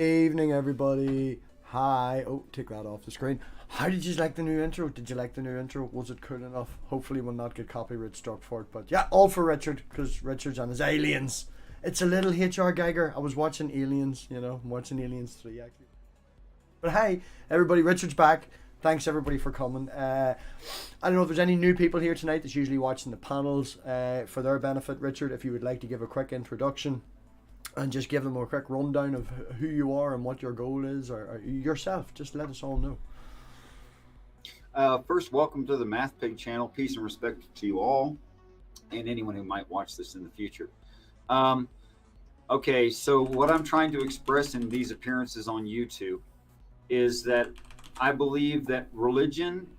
Evening, everybody. Hi. Oh, take that off the screen. How did you like the new intro? Did you like the new intro? Was it cool enough? Hopefully we'll not get copyright struck for it. But yeah, all for Richard, because Richard's on his aliens. It's a little H.R. Geiger. I was watching Aliens, I'm watching Aliens 3 actually. But hey, everybody, Richard's back. Thanks everybody for coming. I don't know if there's any new people here tonight that's usually watching the panels. For their benefit, Richard, if you would like to give a quick introduction and just give them a quick rundown of who you are and what your goal is, or yourself, just let us all know. First, welcome to the MathPig channel. Peace and respect to you all and anyone who might watch this in the future. Okay, so what I'm trying to express in these appearances on YouTube is that I believe that religious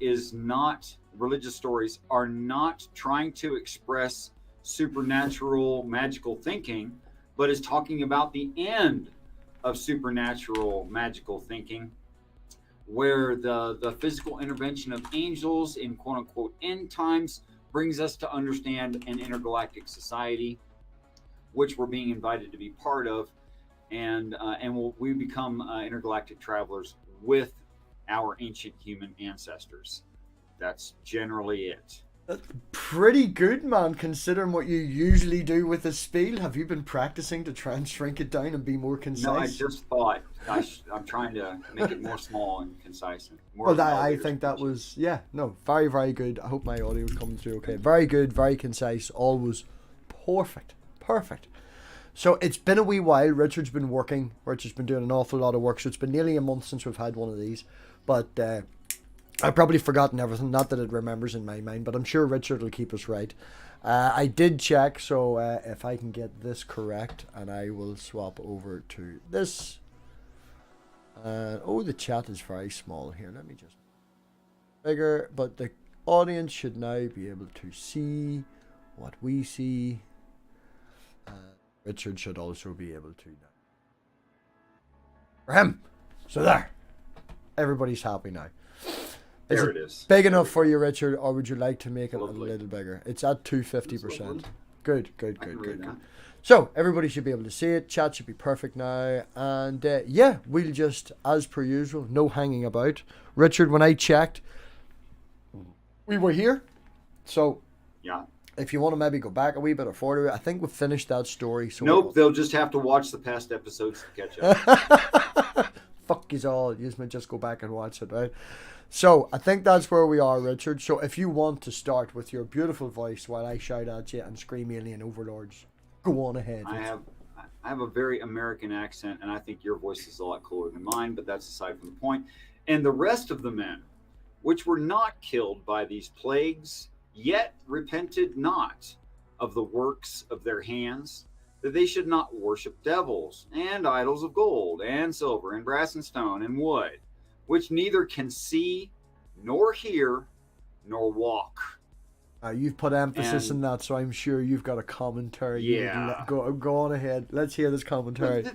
stories are not trying to express supernatural magical thinking, but is talking about the end of supernatural magical thinking, where the physical intervention of angels in quote unquote end times brings us to understand an intergalactic society, which we're being invited to be part of, and we become intergalactic travelers with our ancient human ancestors. That's generally it. That's pretty good, man, considering what you usually do with a spiel. Have you been practicing to try and shrink it down and be more concise? No, I just thought I'm trying to make it more small and concise. And more well, I think that was, very, very good. I hope my audio is coming through okay. Very good, very concise, always perfect. Perfect. So it's been a wee while. Richard's been working. Richard's been doing an awful lot of work. So it's been nearly a month since we've had one of these. But I've probably forgotten everything. Not that it remembers in my mind, but I'm sure Richard will keep us right. I did check, so if I can get this correct, and I will swap over to this. The chat is very small here. Let me just bigger, but the audience should now be able to see what we see. Richard should also be able to now. For him. So there. Everybody's happy now. There it is. Big enough for you, Richard, or would you like to make it a little bigger? It's at 250%. Good. So everybody should be able to see it. Chat should be perfect now. And we'll just, as per usual, no hanging about. Richard, when I checked, we were here. So yeah. If you want to maybe go back a wee bit or forward, I think we've finished that story. So nope, they'll just have to watch the past episodes to catch up. Fuck yous all. You might just go back and watch it, right? So I think that's where we are, Richard. So if you want to start with your beautiful voice while I shout at you and scream alien overlords, go on ahead. I have a very American accent, and I think your voice is a lot cooler than mine, but that's aside from the point. And the rest of the men, which were not killed by these plagues, yet repented not of the works of their hands, that they should not worship devils and idols of gold and silver and brass and stone and wood, which neither can see nor hear nor walk. You've put emphasis in that, so I'm sure you've got a commentary. Yeah. Go on ahead. Let's hear this commentary.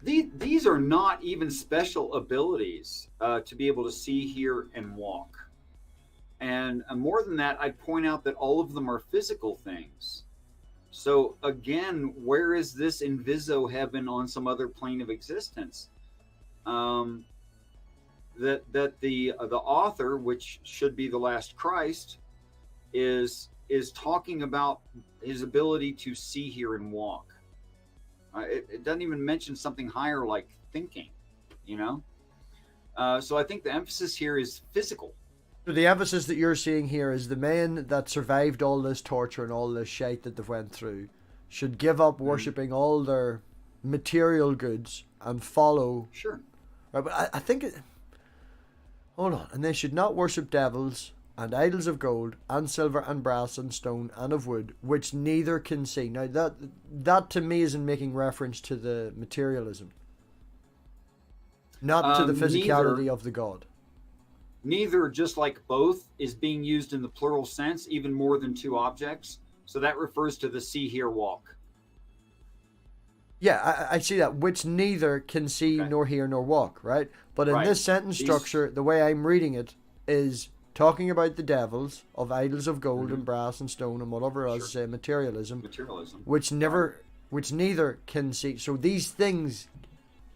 These are not even special abilities to be able to see, hear, and walk. And more than that, I'd point out that all of them are physical things. So again, where is this Inviso heaven on some other plane of existence? That the author, which should be the last Christ, is talking about his ability to see, hear, and walk. It doesn't even mention something higher like thinking, So I think the emphasis here is physical. So the emphasis that you're seeing here is the men that survived all this torture and all this shite that they've went through should give up worshipping all their material goods and follow. Sure. Right, but I think hold on. And they should not worship devils and idols of gold and silver and brass and stone and of wood, which neither can see. Now that to me isn't making reference to the materialism, not to the physicality of the god. Neither, just like both, is being used in the plural sense, even more than two objects. So that refers to the see, hear, walk. Yeah, I see that, which neither can see nor hear nor walk, right? But in this sentence structure, the way I'm reading it is talking about the devils of idols of gold and brass and stone and whatever else, materialism, which neither can see. So these things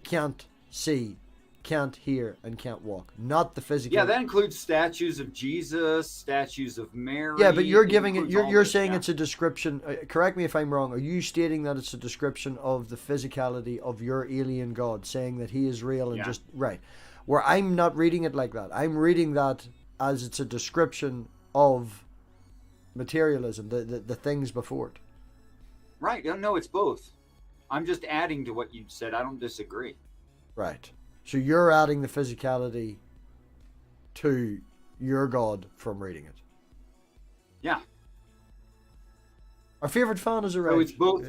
can't see, can't hear, and can't walk. Not the physical. Yeah, that includes statues of Jesus, statues of Mary. Yeah, but you're giving it. includes all You're this, saying yeah. it's a description. Correct me if I'm wrong. Are you stating that it's a description of the physicality of your alien god, saying that he is real and Yeah. just right? Where I'm not reading it like that. I'm reading that as it's a description of materialism, the things before it. Right. No, it's both. I'm just adding to what you said. I don't disagree. Right. So you're adding the physicality to your god from reading it. Yeah. Our favorite fan is a right. So it's both.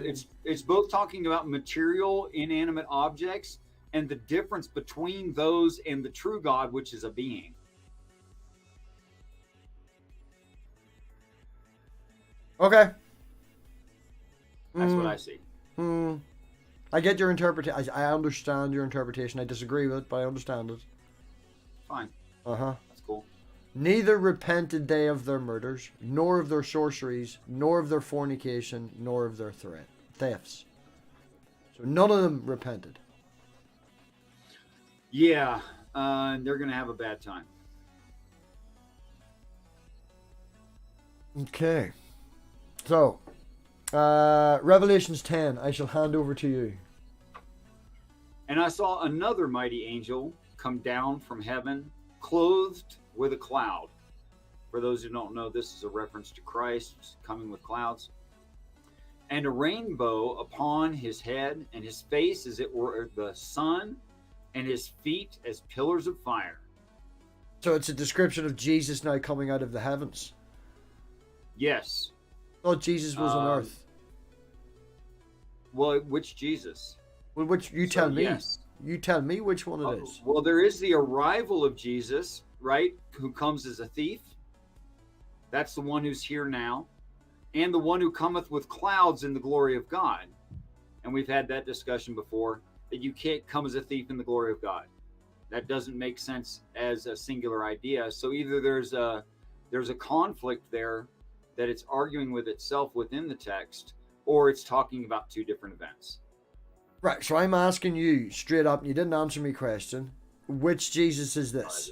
It's both talking about material, inanimate objects, and the difference between those and the true God, which is a being. Okay. That's what I see. I get your interpretation. I understand your interpretation. I disagree with it, but I understand it. Fine. Uh-huh. That's cool. Neither repented they of their murders, nor of their sorceries, nor of their fornication, nor of their thefts. So none of them repented. Yeah. They're going to have a bad time. Okay. So, Revelations 10, I shall hand over to you. And I saw another mighty angel come down from heaven, clothed with a cloud. For those who don't know, this is a reference to Christ coming with clouds. And a rainbow upon his head, and his face as it were the sun, and his feet as pillars of fire. So it's a description of Jesus now coming out of the heavens. Yes. I thought Jesus was on earth. Well, which Jesus? Well, which you tell me. Yes. You tell me which one it is. Well, there is the arrival of Jesus, right? Who comes as a thief. That's the one who's here now. And the one who cometh with clouds in the glory of God. And we've had that discussion before, that you can't come as a thief in the glory of God. That doesn't make sense as a singular idea. So either there's a conflict there that it's arguing with itself within the text, or it's talking about two different events. Right, so I'm asking you straight up, and you didn't answer my question. Which Jesus is this?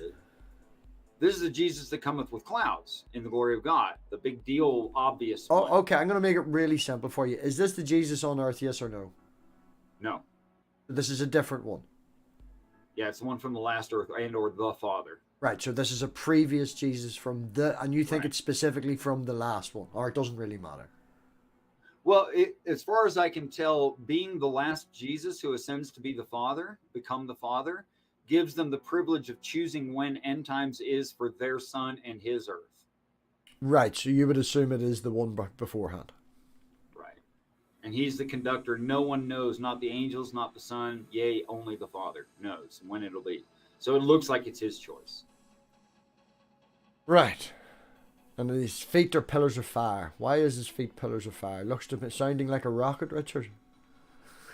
This is the Jesus that cometh with clouds in the glory of God. The big deal, obvious one. Oh, okay, I'm going to make it really simple for you. Is this the Jesus on earth, yes or no? No. This is a different one. Yeah, it's the one from the last earth and or the Father. Right, so this is a previous Jesus from the, and you think Right. it's specifically from the last one, or it doesn't really matter? Well, as far as I can tell, being the last Jesus who ascends to be the Father, become the Father, gives them the privilege of choosing when end times is for their Son and his earth. Right, so you would assume it is the one beforehand. Right. And he's the conductor. No one knows, not the angels, not the Son, yea, only the Father knows when it'll be. So it looks like it's his choice. Right. And his feet are pillars of fire. Why is his feet pillars of fire? Looks to be sounding like a rocket, Richard.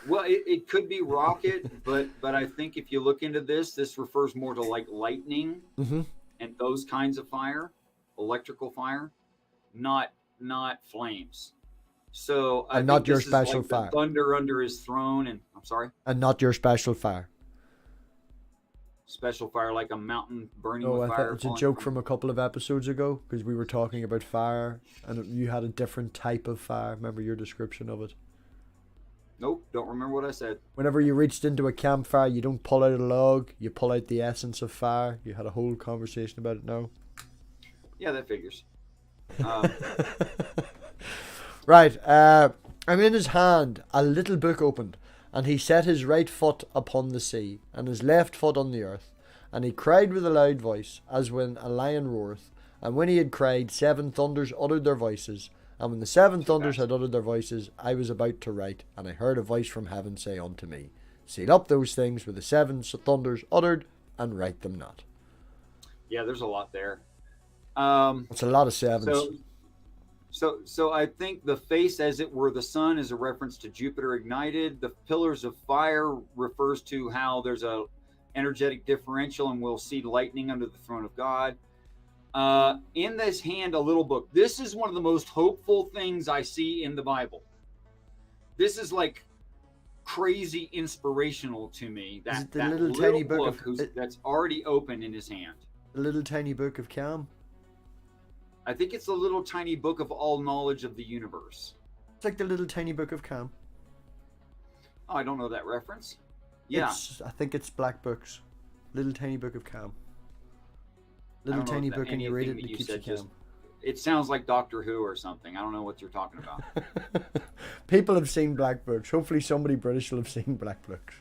Well, it could be rocket, but I think if you look into this refers more to like lightning and those kinds of fire, electrical fire, not flames. So I And think not your this is special like the fire. thunder under his throne, and I'm sorry, And not your special fire. special fire like a mountain burning No, with I thought fire. it's a falling joke from- from a couple of episodes ago because we were talking about fire and you had a different type of fire. Remember your description of it? Nope, don't remember what I said. Whenever you reached into a campfire, you don't pull out a log, you pull out the essence of fire. You had a whole conversation about it now. Yeah, that figures. Right, and in his hand a little book opened, and he set his right foot upon the sea, and his left foot on the earth. And he cried with a loud voice, as when a lion roareth. And when he had cried, 7 thunders uttered their voices. And when the 7 thunders had uttered their voices, I was about to write, and I heard a voice from heaven say unto me, Seal up those things with the 7 thunders uttered, and write them not. Yeah, there's a lot there. It's a lot of sevens. So I think the face, as it were the sun, is a reference to Jupiter ignited. The pillars of fire refers to how there's a energetic differential, and we'll see lightning under the throne of God. In this hand, a little book. This is one of the most hopeful things I see in the Bible. This is like crazy inspirational to me. Is That it the that little little tiny book book of that's already open in his hand. the little tiny book of Cam? I think it's a little tiny book of all knowledge of the universe. It's like the little tiny book of Cam. Oh, I don't know that reference. Yeah, I think it's Black Books. Little tiny book of Cam. Little don't know tiny if that- book, and you read it anything and that it you keeps you said just- calm. it sounds like Doctor Who or something. I don't know what you're talking about. People have seen Black Books. Hopefully somebody British will have seen Black Books.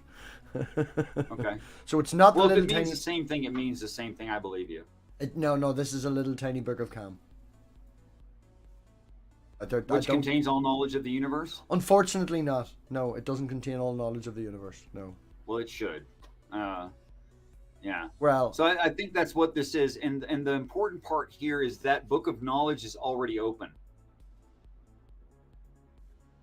Okay. So it's not the Well, if little it means tiny... the same thing, it means the same thing. I believe you. No, this is a little tiny book of Cam. Which contains all knowledge of the universe? Unfortunately not. No, it doesn't contain all knowledge of the universe. No. Well, it should. Yeah. Well, So I think that's what this is. And the important part here is that book of knowledge is already open.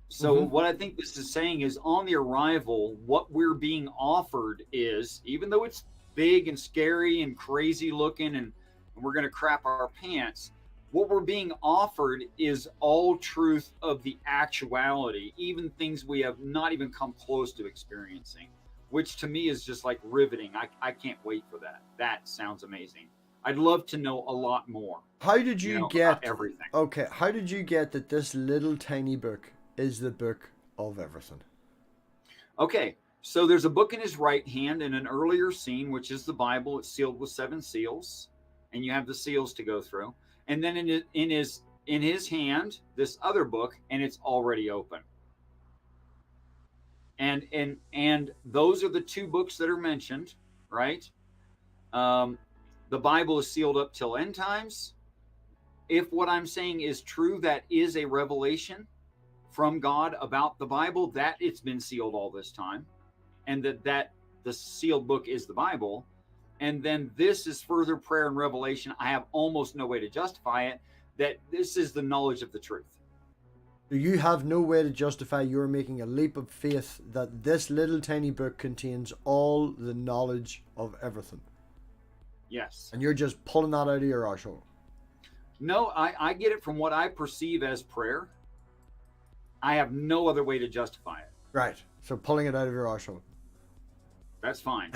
So what I think this is saying is on the arrival, what we're being offered is, even though it's big and scary and crazy looking and we're going to crap our pants, what we're being offered is all truth of the actuality, even things we have not even come close to experiencing, which to me is just like riveting. I can't wait for that. That sounds amazing. I'd love to know a lot more. how did you about get... everything? Okay, how did you get that this little tiny book is the book of everything? Okay, so there's a book in his right hand in an earlier scene, which is the Bible. It's sealed with 7 seals, and you have the seals to go through. And then in his hand, this other book, and it's already open. And those are the 2 books that are mentioned, right? The Bible is sealed up till end times. If what I'm saying is true, that is a revelation from God about the Bible, that it's been sealed all this time, and that the sealed book is the Bible. And then this is further prayer and revelation. I have almost no way to justify it, that this is the knowledge of the truth. You have no way to justify you're making a leap of faith that this little tiny book contains all the knowledge of everything. Yes. And you're just pulling that out of your arsehole. No, I get it from what I perceive as prayer. I have no other way to justify it. Right. So pulling it out of your arsehole. That's fine.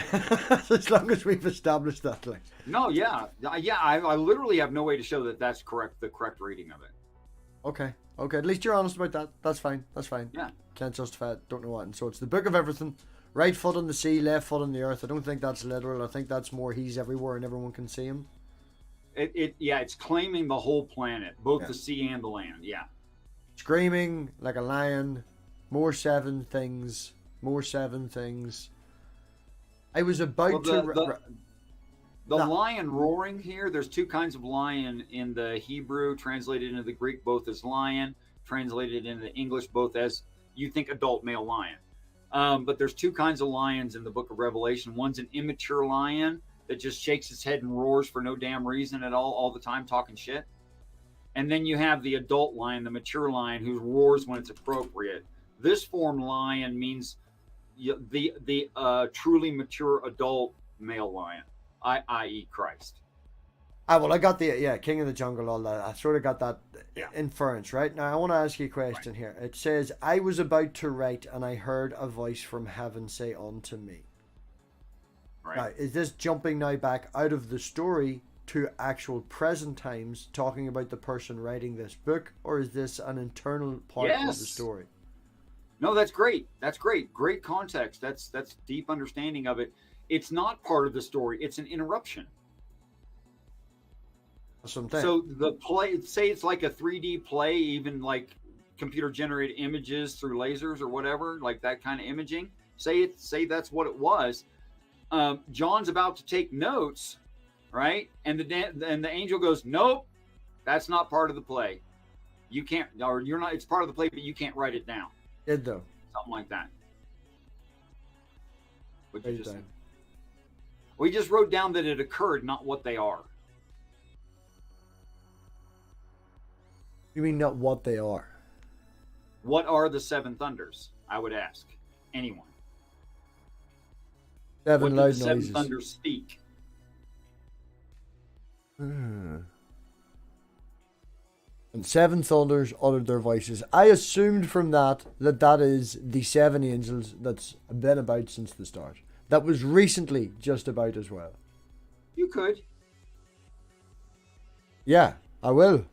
As long as we've established that. Like. No, yeah. I literally have no way to show that that's correct, the correct reading of it. Okay. At least you're honest about that. That's fine. Yeah. Can't justify it. Don't know what. And so it's the book of everything. Right foot on the sea, left foot on the earth. I don't think that's literal. I think that's more he's everywhere and everyone can see him. It's claiming the whole planet, both the sea and the land. Yeah. Screaming like a lion. More 7 things. More 7 things. I was about The lion roaring here, there's 2 kinds of lion in the Hebrew, translated into the Greek both as lion, translated into the English both as, you think, adult male lion. But there's 2 kinds of lions in the book of Revelation. One's an immature lion that just shakes its head and roars for no damn reason at all the time, talking shit. And then you have the adult lion, the mature lion, who roars when it's appropriate. This form lion means the truly mature adult male lion, i.e. Christ. Well, I got the King of the Jungle, all that. I sort of got that inference, right? Now I want to ask you a question here. It says, I was about to write and I heard a voice from heaven say unto me. Right. Now, is this jumping now back out of the story to actual present times, talking about the person writing this book, or is this an internal part of the story? No, that's great. That's great. Great context. That's deep understanding of it. It's not part of the story. It's an interruption. Something. So the play, say it's like a 3D play, even like computer generated images through lasers or whatever, like that kind of imaging. Say that's what it was. John's about to take notes, right? And the angel goes, "Nope, that's not part of the play. You can't, or you're not. It's part of the play, but you can't write it down." Did though. Something like that. What Write you it just down. said. We just wrote down that it occurred, not what they are. You mean not what they are? What are the 7 thunders? I would ask anyone. 7 What do loud the 7 noises. thunders speak? And 7 thunders uttered their voices. I assumed from that that is the 7 angels that's been about since the start. That was recently just about as well. You could. Yeah, I will.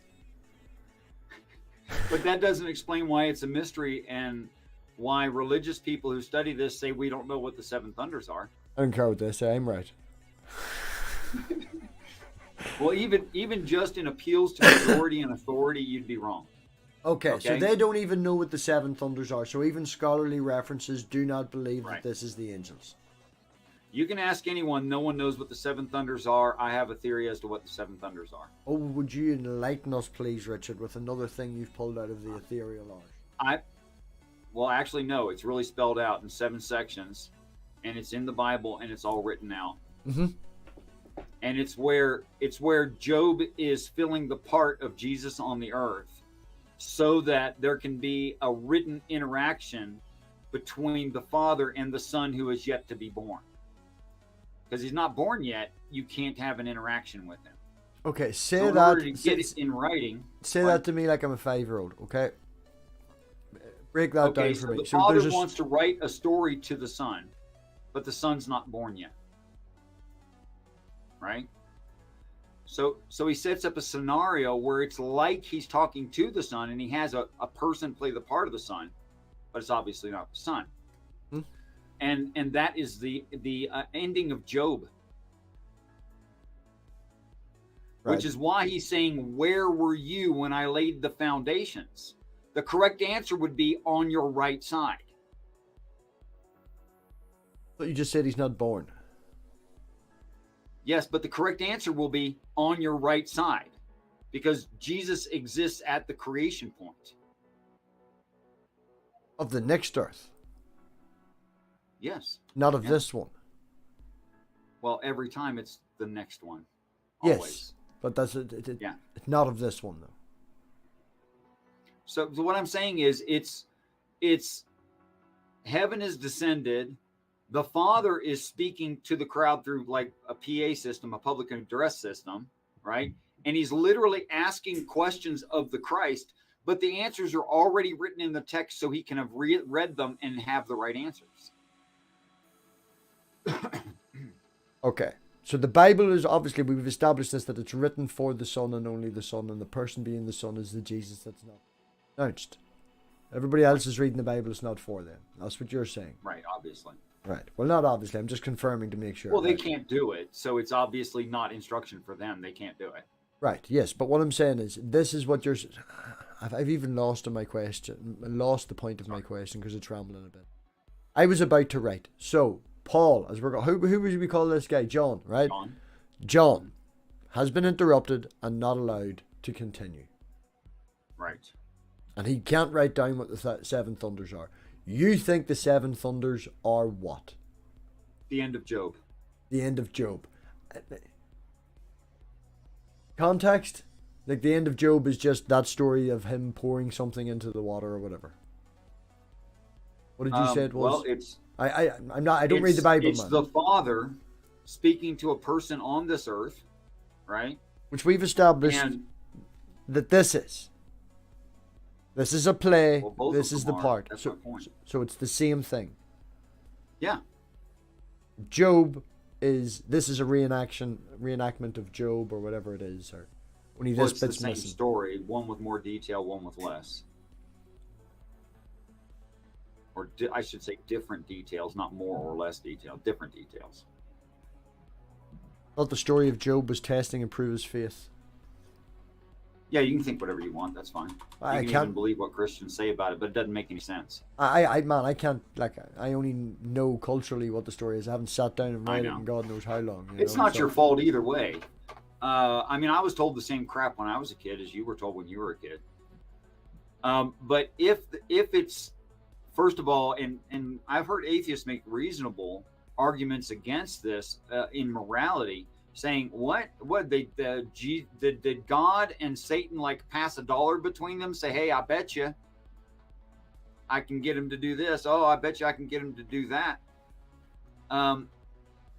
But that doesn't explain why it's a mystery and why religious people who study this say we don't know what the 7 thunders are. I don't care what they say, I'm right. Well, even just in appeals to majority and authority, you'd be wrong. Okay, so they don't even know what the 7 thunders are. So even scholarly references do not believe that this is the angels. You can ask anyone. No one knows what the 7 thunders are. I have a theory as to what the 7 thunders are. Oh, would you enlighten us, please, Richard, with another thing you've pulled out of the ethereal art? Well, actually, no. It's really spelled out in 7 sections, and it's in the Bible, and it's all written out. Mm-hmm. And it's where Job is filling the part of Jesus on the earth, so that there can be a written interaction between the Father and the Son who is yet to be born. Because he's not born yet, you can't have an interaction with him. Okay, say so in order to get it in writing. Say that to me like I'm a 5-year-old, okay? Break that down for me. The Father wants to write a story to the Son, but the Son's not born yet. Right? So he sets up a scenario where it's like he's talking to the Son, and he has a person play the part of the Son, but it's obviously not the Son. Hmm. And that is the ending of Job. Right. Which is why he's saying, where were you when I laid the foundations? The correct answer would be on your right side. But you just said he's not born. Yes, but the correct answer will be on your right side, because Jesus exists at the creation point of the next earth. Yes. Not of this one. Well, every time it's the next one. Always. Yes, but that's it's not of this one though. So what I'm saying is, it's heaven is descended. The Father is speaking to the crowd through like a PA system, a public address system, right? And he's literally asking questions of the Christ, but the answers are already written in the text, so he can have read them and have the right answers. Okay. So the Bible is, obviously, we've established this, that it's written for the Son and only the Son, and the person being the Son is the Jesus that's not announced. Everybody else is reading the Bible, it's not for them. That's what you're saying. Right, obviously. Right. Well, not obviously. I'm just confirming to make sure. Well, they can't do it, so it's obviously not instruction for them. They can't do it. Right. Yes. But what I'm saying is, this is what you're... I've even lost the point of my question because it's rambling a bit. I was about to write. So, Paul, as we're going... Who would we call this guy? John, right? John has been interrupted and not allowed to continue. Right. And he can't write down what the 7 thunders are. You think the 7 thunders are what? The end of Job. The end of Job. Context? Like the end of Job is just that story of him pouring something into the water or whatever. What did you say it was? Well, it's... I don't read the Bible, It's the Father speaking to a person on this earth, right? Which we've established that this is. This is a play. Well, this is the part. That's so, my point. So it's the same thing. Yeah. Job is... This is a reenactment of Job or whatever it is. Or only this it's bit's the same missing. Story. One with more detail, one with less. Or I should say different details, not more or less detail. Different details. I thought the story of Job was testing and prove his faith. Yeah, you can think whatever you want. That's fine. You can even believe what Christians say about it, but it doesn't make any sense. I can't, like, I only know culturally what the story is. I haven't sat down and read it in God knows how long. It's not your fault either way. I mean, I was told the same crap when I was a kid as you were told when you were a kid. But if it's, first of all, and I've heard atheists make reasonable arguments against this in morality, saying did God and Satan like pass a dollar between them? Say, hey, I bet you I can get him to do this. Oh, I bet you I can get him to do that.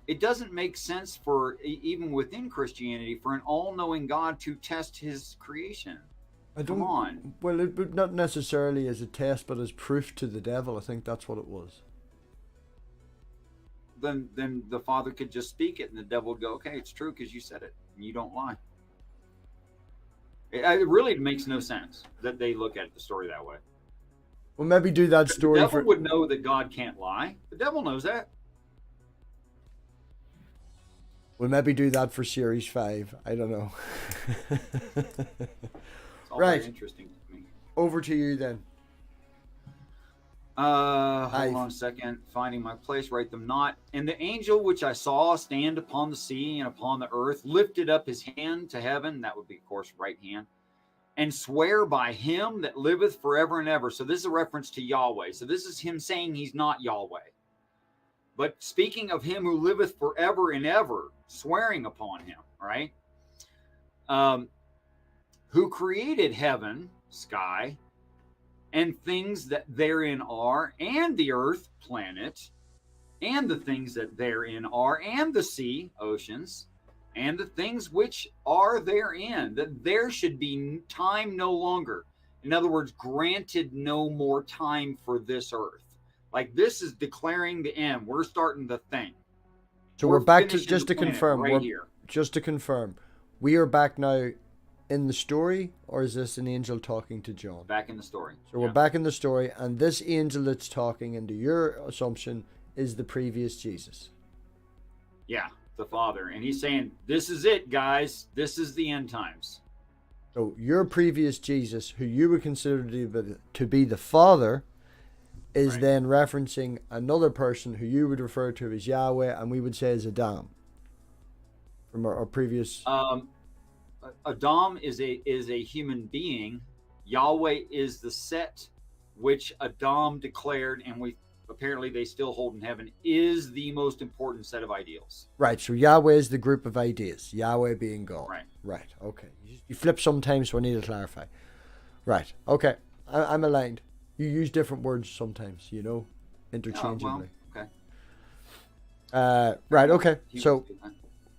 It doesn't make sense for even within Christianity for an all-knowing God to test his creation. I Come don't. on. Well, but not necessarily as a test, but as proof to the devil. I think that's what it was. Then the Father could just speak it, and the devil would go, "Okay, it's true because you said it, and you don't lie." It really makes no sense that they look at the story that way. Well, maybe do that story The devil would know that God can't lie. The devil knows that. We'll maybe do that for Series 5. I don't know. It's all Right. very interesting to me. Over to you then. Hold on a second. Finding my place, write them not. And the angel which I saw stand upon the sea and upon the earth lifted up his hand to heaven. That would be, of course, right hand. And swear by him that liveth forever and ever. So this is a reference to Yahweh. So this is him saying he's not Yahweh. But speaking of him who liveth forever and ever, swearing upon him, right? Who created heaven, sky, and things that therein are, and the earth, planet, and the things that therein are, and the sea, oceans, and the things which are therein, that there should be time no longer. In other words, granted no more time for this earth. Like this is declaring the end. We're starting the thing. So we're back to, finishing just the to planet confirm, right here. just to confirm, we are back now in the story, or is this an angel talking to John? Back in the story. So we're back in the story, and this angel that's talking, into your assumption, is the previous Jesus. Yeah, the Father. And he's saying, this is it, guys. This is the end times. So your previous Jesus, who you would consider to be the Father, is Right. then referencing another person who you would refer to as Yahweh, and we would say is Adam. From our previous... Adam is a human being. Yahweh is the set which Adam declared, and apparently they still hold in heaven, is the most important set of ideals. Right, so Yahweh is the group of ideas. Yahweh being God. Right. Right, okay. You flip sometimes, so I need to clarify. Right, okay. I'm aligned. You use different words sometimes, you know, interchangeably. Okay. Right, okay. He So... was good, huh?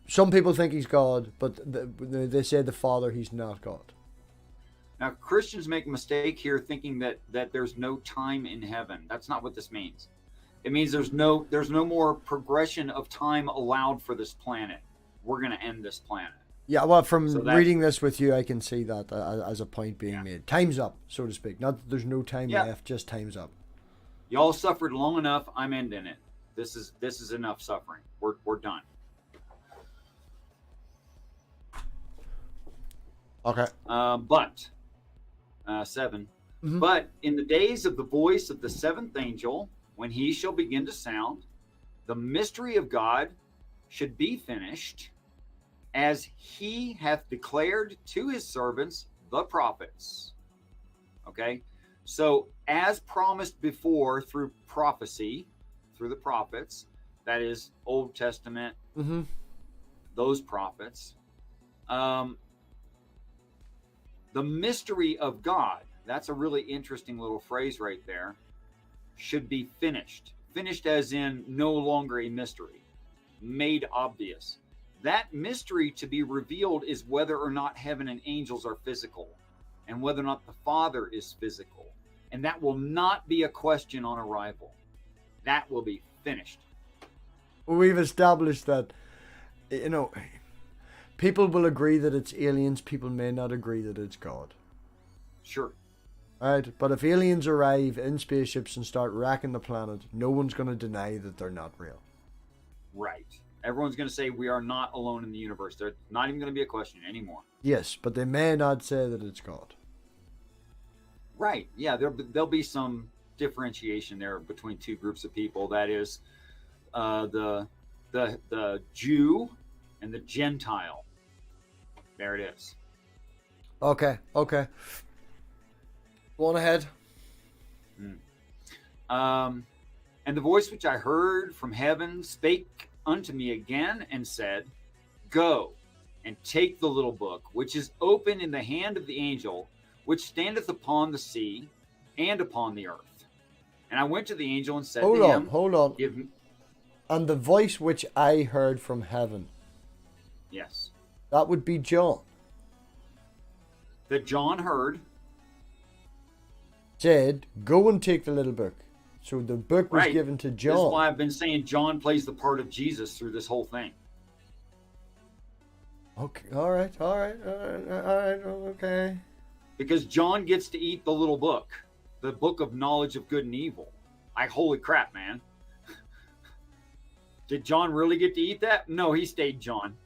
Some people think he's God, but they say the Father, he's not God. Now, Christians make a mistake here thinking that there's no time in heaven. That's not what this means. It means there's no more progression of time allowed for this planet. We're going to end this planet. Yeah, well, from So reading this with you, I can see that as a point being made. Time's up, so to speak. Not that there's no time left, just time's up. Y'all suffered long enough. I'm ending it. This is enough suffering. We're done. Okay. But 7. Mhm. But in the days of the voice of the seventh angel, when he shall begin to sound, the mystery of God should be finished, as he hath declared to his servants, the prophets. Okay? So, as promised before through prophecy, through the prophets, that is Old Testament, Mm-hmm. those prophets, the mystery of God, that's a really interesting little phrase right there, should be finished. Finished as in no longer a mystery, made obvious. That mystery to be revealed is whether or not heaven and angels are physical, and whether or not the Father is physical. And that will not be a question on arrival. That will be finished. Well, we've established that, you know, people will agree that it's aliens. People may not agree that it's God. Sure. Right? But if aliens arrive in spaceships and start wrecking the planet, no one's going to deny that they're not real. Right. Everyone's going to say we are not alone in the universe. There's not even going to be a question anymore. Yes, but they may not say that it's God. Right. Yeah, there'll be some differentiation there between two groups of people. That is the Jew and the Gentile. There it is. Okay. Go on ahead. And the voice which I heard from heaven spake unto me again and said, Go and take the little book, which is open in the hand of the angel, which standeth upon the sea and upon the earth. And I went to the angel and said to him, Hold on. Give me... And the voice which I heard from heaven, Yes. that would be John. that John heard. Said, go and take the little book. So the book was Right. given to John. This is why I've been saying John plays the part of Jesus through this whole thing. Okay, all right, okay. Because John gets to eat the little book, the book of knowledge of good and evil. Holy crap, man. Did John really get to eat that? No, he stayed John.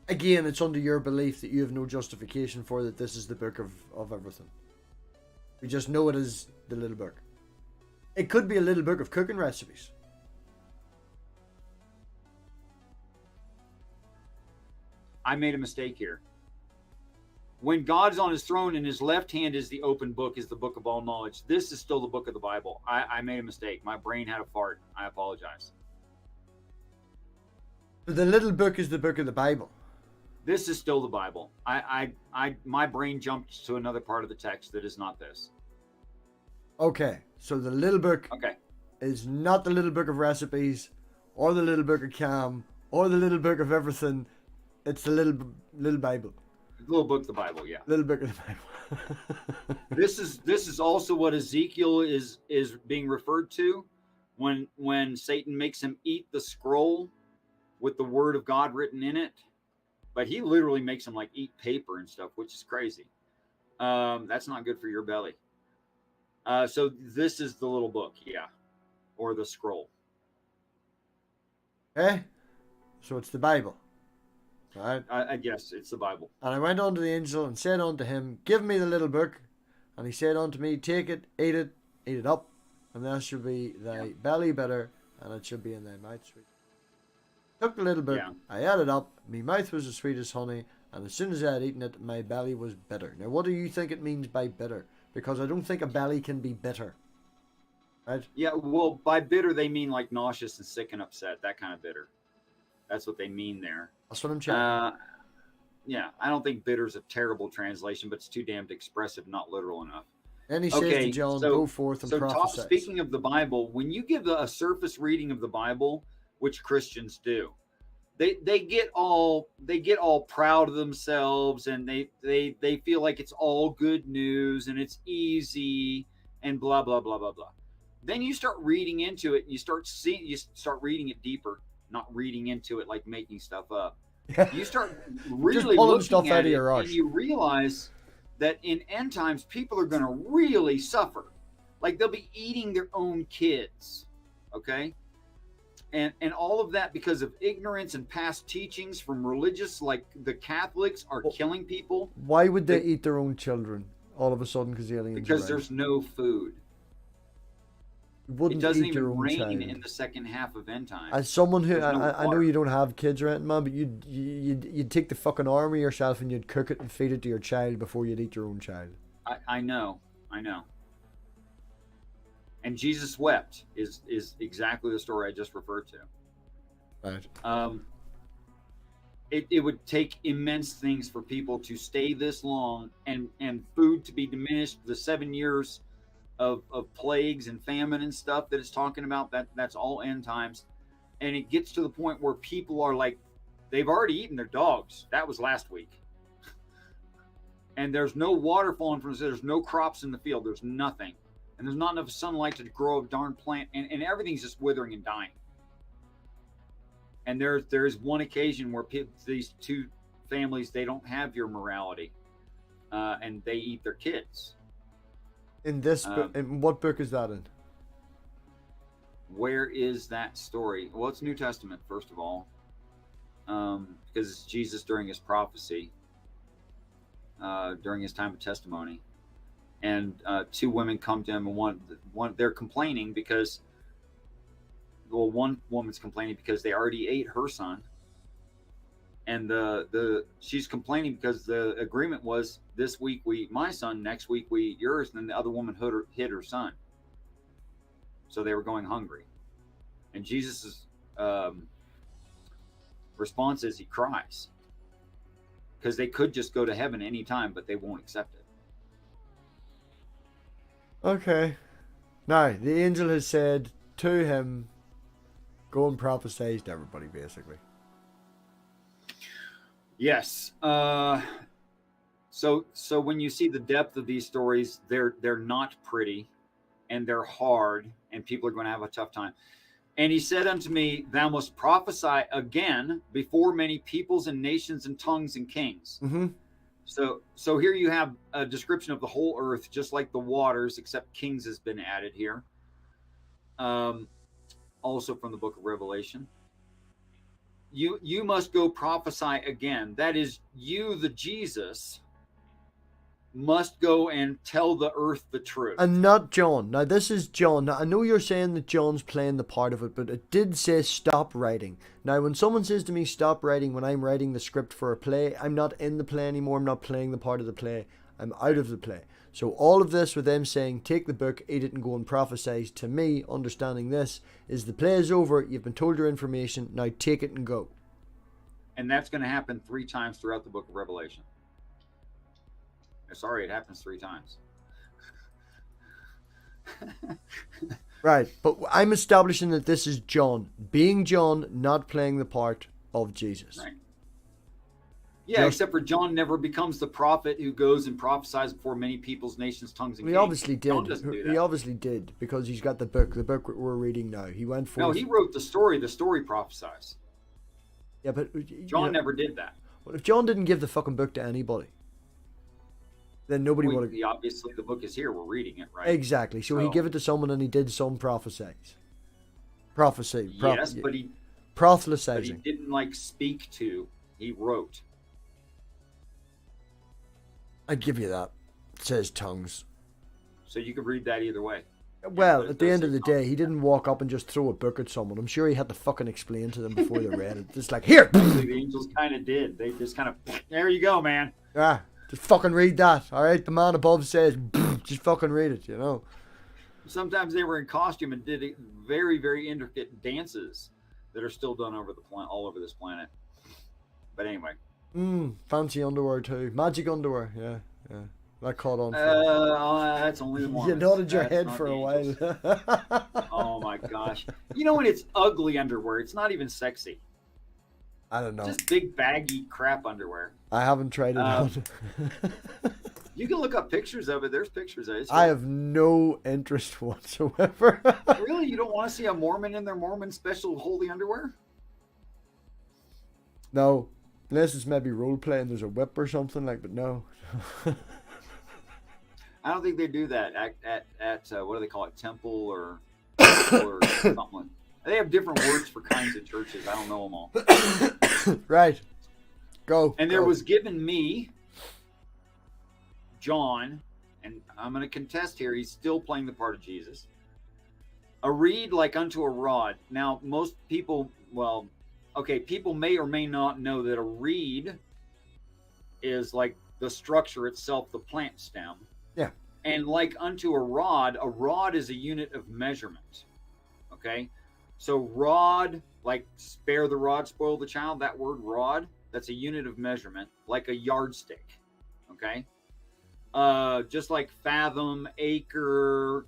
Again, it's under your belief that you have no justification for that this is the book of everything. We just know it is the little book. It could be a little book of cooking recipes. I made a mistake here. When God's on his throne and his left hand is the open book, is the book of all knowledge. This is still the book of the Bible. I made a mistake. My brain had a fart. I apologize. The little book is the book of the Bible. This is still the Bible. My brain jumped to another part of the text that is not this. Okay, so the little book Okay. is not the little book of recipes, or the little book of Cam, or the little book of everything. It's the little Bible. The little book of the Bible, yeah. Little book of the Bible. This is also what Ezekiel is being referred to when Satan makes him eat the scroll with the word of God written in it. But he literally makes him like eat paper and stuff, which is crazy. That's not good for your belly. So this is the little book, yeah, or the scroll. Okay, so it's the Bible. Right? I guess it's the Bible. And I went unto the angel and said unto him, give me the little book. And he said unto me, take it, eat it up, and there shall be thy belly bitter, and it shall be in thy mouth sweet. Took the little book, I ate it up, my mouth was as sweet as honey, and as soon as I had eaten it, my belly was bitter. Now, what do you think it means by bitter? Because I don't think a belly can be bitter. Right? Yeah, well, by bitter, they mean like nauseous and sick and upset, that kind of bitter. That's what they mean there. That's what I'm checking. Yeah, I don't think bitter is a terrible translation, but it's too damned expressive, not literal enough. Then he says to John, go forth and prophesy. Speaking of the Bible, when you give a surface reading of the Bible, which Christians do, they get all proud of themselves, and they feel like it's all good news and it's easy and blah blah blah blah blah. Then you start reading into it, and you start reading it deeper, not reading into it like making stuff up. You start really looking stuff at it, and you realize that in end times, people are going to really suffer. Like they'll be eating their own kids, okay? And all of that because of ignorance and past teachings from religious, like the Catholics are killing people. Why would they eat their own children all of a sudden because the aliens Because there's no food. It doesn't even rain in the second half of end times. As someone who, I know you don't have kids or anything, man, but you'd take the fucking arm of yourself and you'd cook it and feed it to your child before you'd eat your own child. I know. And Jesus wept is exactly the story I just referred to. Right. It would take immense things for people to stay this long and food to be diminished. The 7 years of plagues and famine and stuff that it's talking about, that's all end times. And it gets to the point where people are like, they've already eaten their dogs. That was last week. And there's no water falling from the, there's no crops in the field. There's nothing. And there's not enough sunlight to grow a darn plant. And everything's just withering and dying. And there is one occasion where these two families, they don't have your morality. And they eat their kids. In this book, in what book is that in? Where is that story? Well, it's New Testament, first of all. Because it's Jesus during his prophecy. During his time of testimony. And two women come to him, and one they're complaining because, well, one woman's complaining because they already ate her son, and she's complaining because the agreement was this week we eat my son, next week we eat yours, and then the other woman hid her son, so they were going hungry, and Jesus's response is he cries because they could just go to heaven anytime, but they won't accept it. Okay. Now, the angel has said to him, go and prophesy to everybody, basically. Yes. So when you see the depth of these stories, they're not pretty, and they're hard, and people are going to have a tough time. And he said unto me, thou must prophesy again before many peoples and nations and tongues and kings. Mm-hmm. So here you have a description of the whole earth, just like the waters, except kings has been added here. Also from the book of Revelation. You must go prophesy again. That is, you, the Jesus, must go and tell the earth the truth. And not John. Now, this is John. Now, I know you're saying that John's playing the part of it, but it did say stop writing. Now, when someone says to me stop writing when I'm writing the script for a play, I'm not in the play anymore. I'm not playing the part of the play. I'm out of the play. So all of this with them saying, take the book, eat it, and go and prophesy, to me, understanding this, is the play is over. You've been told your information. Now take it and go. And that's going to happen 3 times throughout the book of Revelation. Sorry, it happens 3 times. Right, but I'm establishing that this is John. Being John, not playing the part of Jesus. Right. Yeah, except for John never becomes the prophet who goes and prophesies before many peoples, nations, tongues, and kings. He obviously did. John doesn't do that. He obviously did, because he's got the book we're reading now. He went forth. No, he wrote the story prophesies. Yeah, but John never did that. Well, if John didn't give the fucking book to anybody, then nobody would have. Obviously, the book is here. We're reading it, right? Exactly. So he gave it to someone, and he did some prophecies. Prophecy. Yes, but he proselytizing. didn't speak to. He wrote. I give you that. It says tongues. So you could read that either way. Well, at the end of the day, he didn't walk up and just throw a book at someone. I'm sure he had to fucking explain to them before they read it. Just like, here! The angels kind of did. They just kind of, there you go, man. Yeah, just fucking read that, alright? The man above says, just fucking read it, you know? Sometimes they were in costume and did very, very intricate dances that are still done over all over this planet. But anyway. Fancy underwear too. Magic underwear, yeah. That caught on. That's only the one. You nodded your head for a while. Oh my gosh. You know when it's ugly underwear, it's not even sexy. I don't know. Just big baggy crap underwear. I haven't tried it on. You can look up pictures of it. There's pictures of it. I have no interest whatsoever. Really? You don't want to see a Mormon in their Mormon special holy underwear? No. Unless it's maybe role playing, there's a whip or something but no. I don't think they do that at what do they call it, temple or something. They have different words for kinds of churches. I don't know them all. Right. Go. And there was given me, John, and I'm going to contest here, he's still playing the part of Jesus, a reed like unto a rod. Now, most people, people may or may not know that a reed is like the structure itself, the plant stem. Yeah. And like unto a rod is a unit of measurement. Okay? So rod, like spare the rod, spoil the child, that word rod, that's a unit of measurement, like a yardstick. Okay? Just like fathom, acre,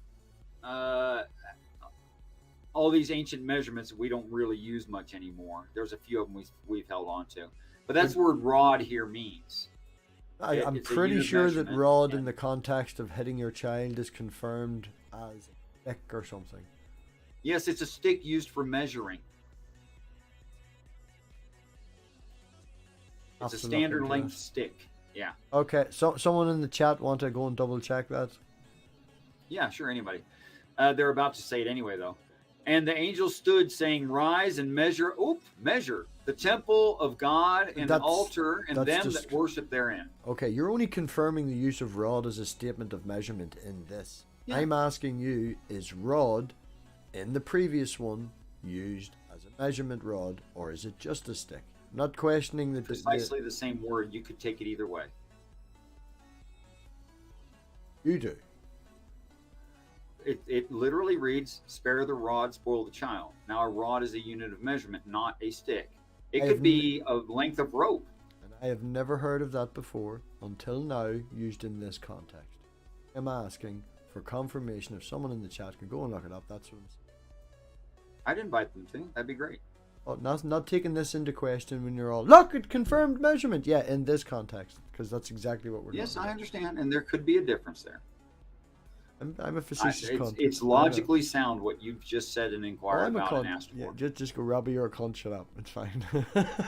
all these ancient measurements we don't really use much anymore. There's a few of them we've held on to. But that's the word rod here means. I'm pretty sure that rod in the context of hitting your child is confirmed as a stick or something. Yes, it's a stick used for measuring. It's a standard length stick. Yeah. Okay, so someone in the chat want to go and double check that? Yeah, sure, anybody. They're about to say it anyway, though. And the angel stood saying, rise and measure the temple of God and the altar and them that worship therein. Okay, you're only confirming the use of rod as a statement of measurement in this. Yeah. I'm asking you, is rod in the previous one used as a measurement rod, or is it just a stick? I'm not questioning that. Precisely the same word. You could take it either way. You do. It literally reads, spare the rod, spoil the child. Now, a rod is a unit of measurement, not a stick. It could be a length of rope. And I have never heard of that before, until now, used in this context. I'm asking for confirmation. If someone in the chat could go and look it up, that's what I'm saying. I'd invite them to. That'd be great. Oh, not taking this into question when you're all, look, it confirmed measurement. Yeah, in this context, because that's exactly what we're Yes, talking I about. understand, and there could be a difference there. I'm a facetious cunt. It's I know. logically sound what you've just said and Oh, inquired I'm a about and cunt. asked Yeah, for. just go, Robbie, you're a cunt. Shut up. It's fine.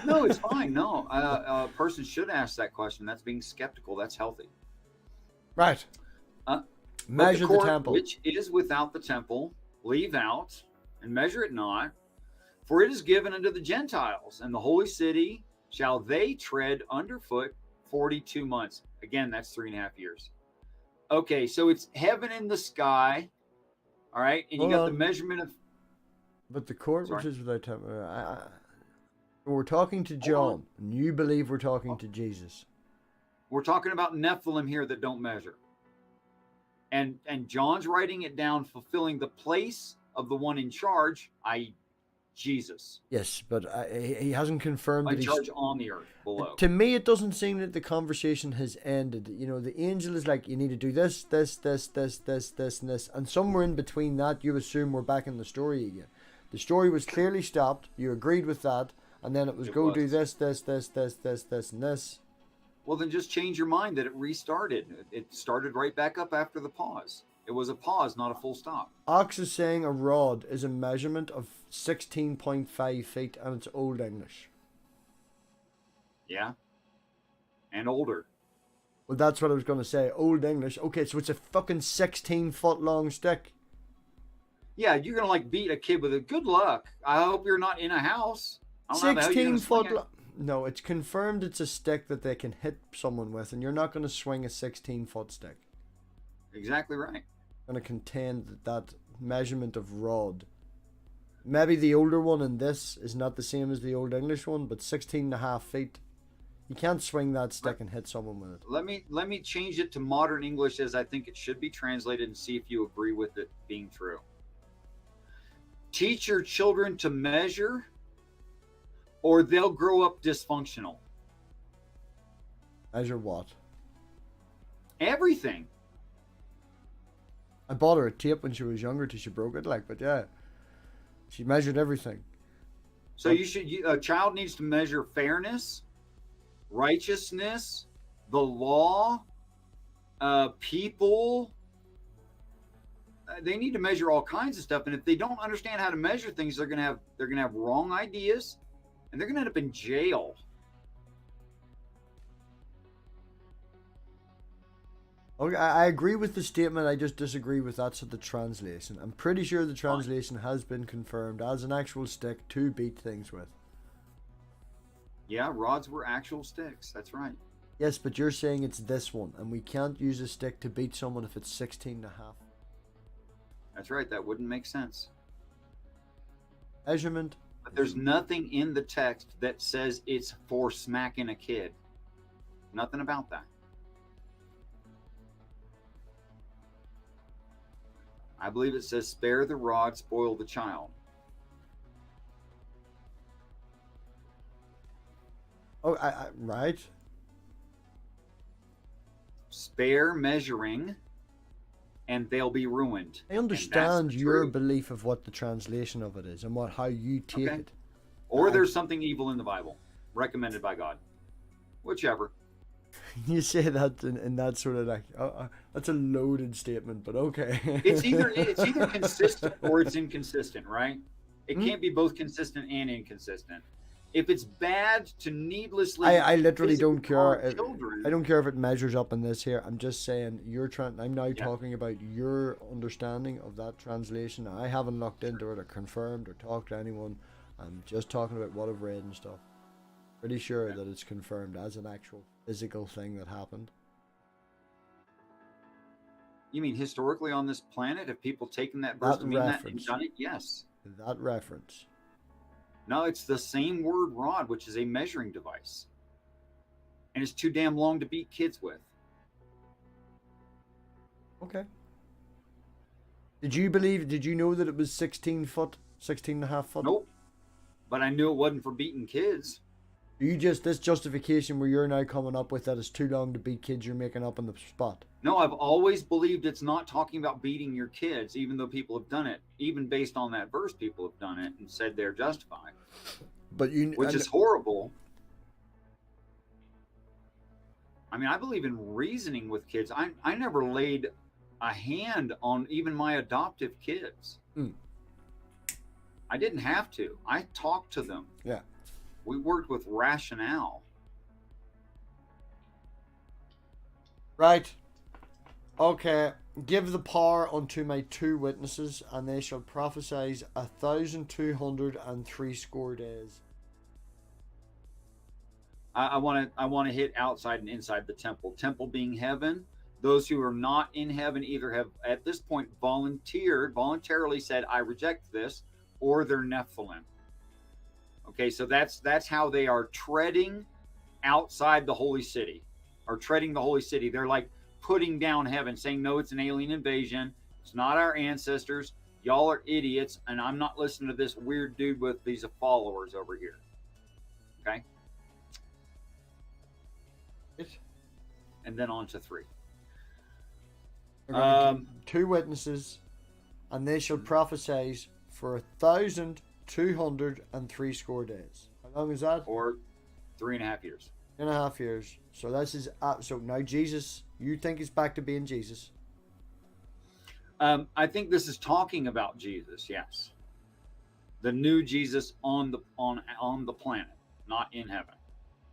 No, it's fine. No, a person should ask that question. That's being skeptical. That's healthy. Right. But Measure the court, temple. which is without the temple, leave out and measure it not, for it is given unto the Gentiles, and the holy city shall they tread underfoot 42 months. Again, that's 3.5 years. Okay, so it's heaven in the sky. All right, and you got the measurement of. But the court, Sorry. which is without temple. We're talking to John, and you believe we're talking to Jesus. We're talking about Nephilim here that don't measure. And John's writing it down, fulfilling the place of the one in charge, i.e., Jesus. Yes, but he hasn't confirmed that In he's charge on the earth below. To me, it doesn't seem that the conversation has ended. You know, the angel is like, you need to do this, and this. And somewhere in between that, you assume we're back in the story again. The story was clearly stopped. You agreed with that. And then it was do this, and this. Well, then just change your mind that it restarted. It started right back up after the pause. It was a pause, not a full stop. Ox is saying a rod is a measurement of 16.5 feet, and it's Old English. Yeah. And older. Well, that's what I was going to say. Old English. Okay, so it's a fucking 16-foot long stick. Yeah, you're going to like beat a kid with it. Good luck. I hope you're not in a house. 16-foot long. No, it's confirmed it's a stick that they can hit someone with, and you're not going to swing a 16-foot stick. Exactly right. Going to contend that measurement of rod. Maybe the older one in this is not the same as the Old English one, but 16.5 feet. You can't swing that stick and hit someone with it. Let me change it to modern English as I think it should be translated and see if you agree with it being true. Teach your children to measure, or they'll grow up dysfunctional. Measure what? Everything. I bought her a tape when she was younger till she broke it, but yeah. She measured everything. So a child needs to measure fairness, righteousness, the law, people. They need to measure all kinds of stuff, and if they don't understand how to measure things, they're gonna have wrong ideas, and they're gonna end up in jail. Okay, I agree with the statement. I just disagree with that's the translation. I'm pretty sure the translation has been confirmed as an actual stick to beat things with. Yeah, rods were actual sticks. That's right. Yes, but you're saying it's this one, and we can't use a stick to beat someone if it's 16.5. That's right. That wouldn't make sense. Measurement. But there's nothing in the text that says it's for smacking a kid. Nothing about that. I believe it says, spare the rod, spoil the child. Oh, right. Spare measuring, and they'll be ruined. I understand your belief of what the translation of it is and how you take it. Or there's something evil in the Bible, recommended by God. Whichever. You say that in that sort of like, that's a loaded statement, but okay. It's either consistent or it's inconsistent, right? It can't be both consistent and inconsistent. If it's bad to needlessly, I literally don't care. Children, I don't care if it measures up in this here. I'm just saying I'm now talking about your understanding of that translation. I haven't looked into it or confirmed or talked to anyone. I'm just talking about what I've read and stuff. Pretty sure that it's confirmed as an actual physical thing that happened. You mean historically on this planet? Have people taken that verse to mean that and done it? Yes. That reference. No, it's the same word rod, which is a measuring device. And it's too damn long to beat kids with. Okay. Did you know that it was 16 foot, 16.5 foot? Nope. But I knew it wasn't for beating kids. You just, this justification where you're now coming up with that is too long to beat kids you're making up on the spot. No, I've always believed it's not talking about beating your kids, even though people have done it. Even based on that verse, people have done it and said they're justified. But which is horrible. I mean, I believe in reasoning with kids. I never laid a hand on even my adoptive kids. I didn't have to. I talked to them. Yeah. We worked with rationale. Right. Okay. Give the power unto my 2 witnesses, and they shall prophesy 1,203 score days. I want to hit outside and inside the temple. Temple being heaven. Those who are not in heaven either have at this point voluntarily said, I reject this, or they're Nephilim. Okay, so that's how they are treading outside the holy city, or treading the holy city. They're like putting down heaven, saying, no, it's an alien invasion. It's not our ancestors. Y'all are idiots, and I'm not listening to this weird dude with these followers over here. Okay? And then on to 3. 2 witnesses, and they shall prophesy for 1,203 score days. How long is that? Or 3.5 years. 3.5 years. So this is so now Jesus. You think it's back to being Jesus? I think this is talking about Jesus. Yes, the new Jesus on the planet, not in heaven.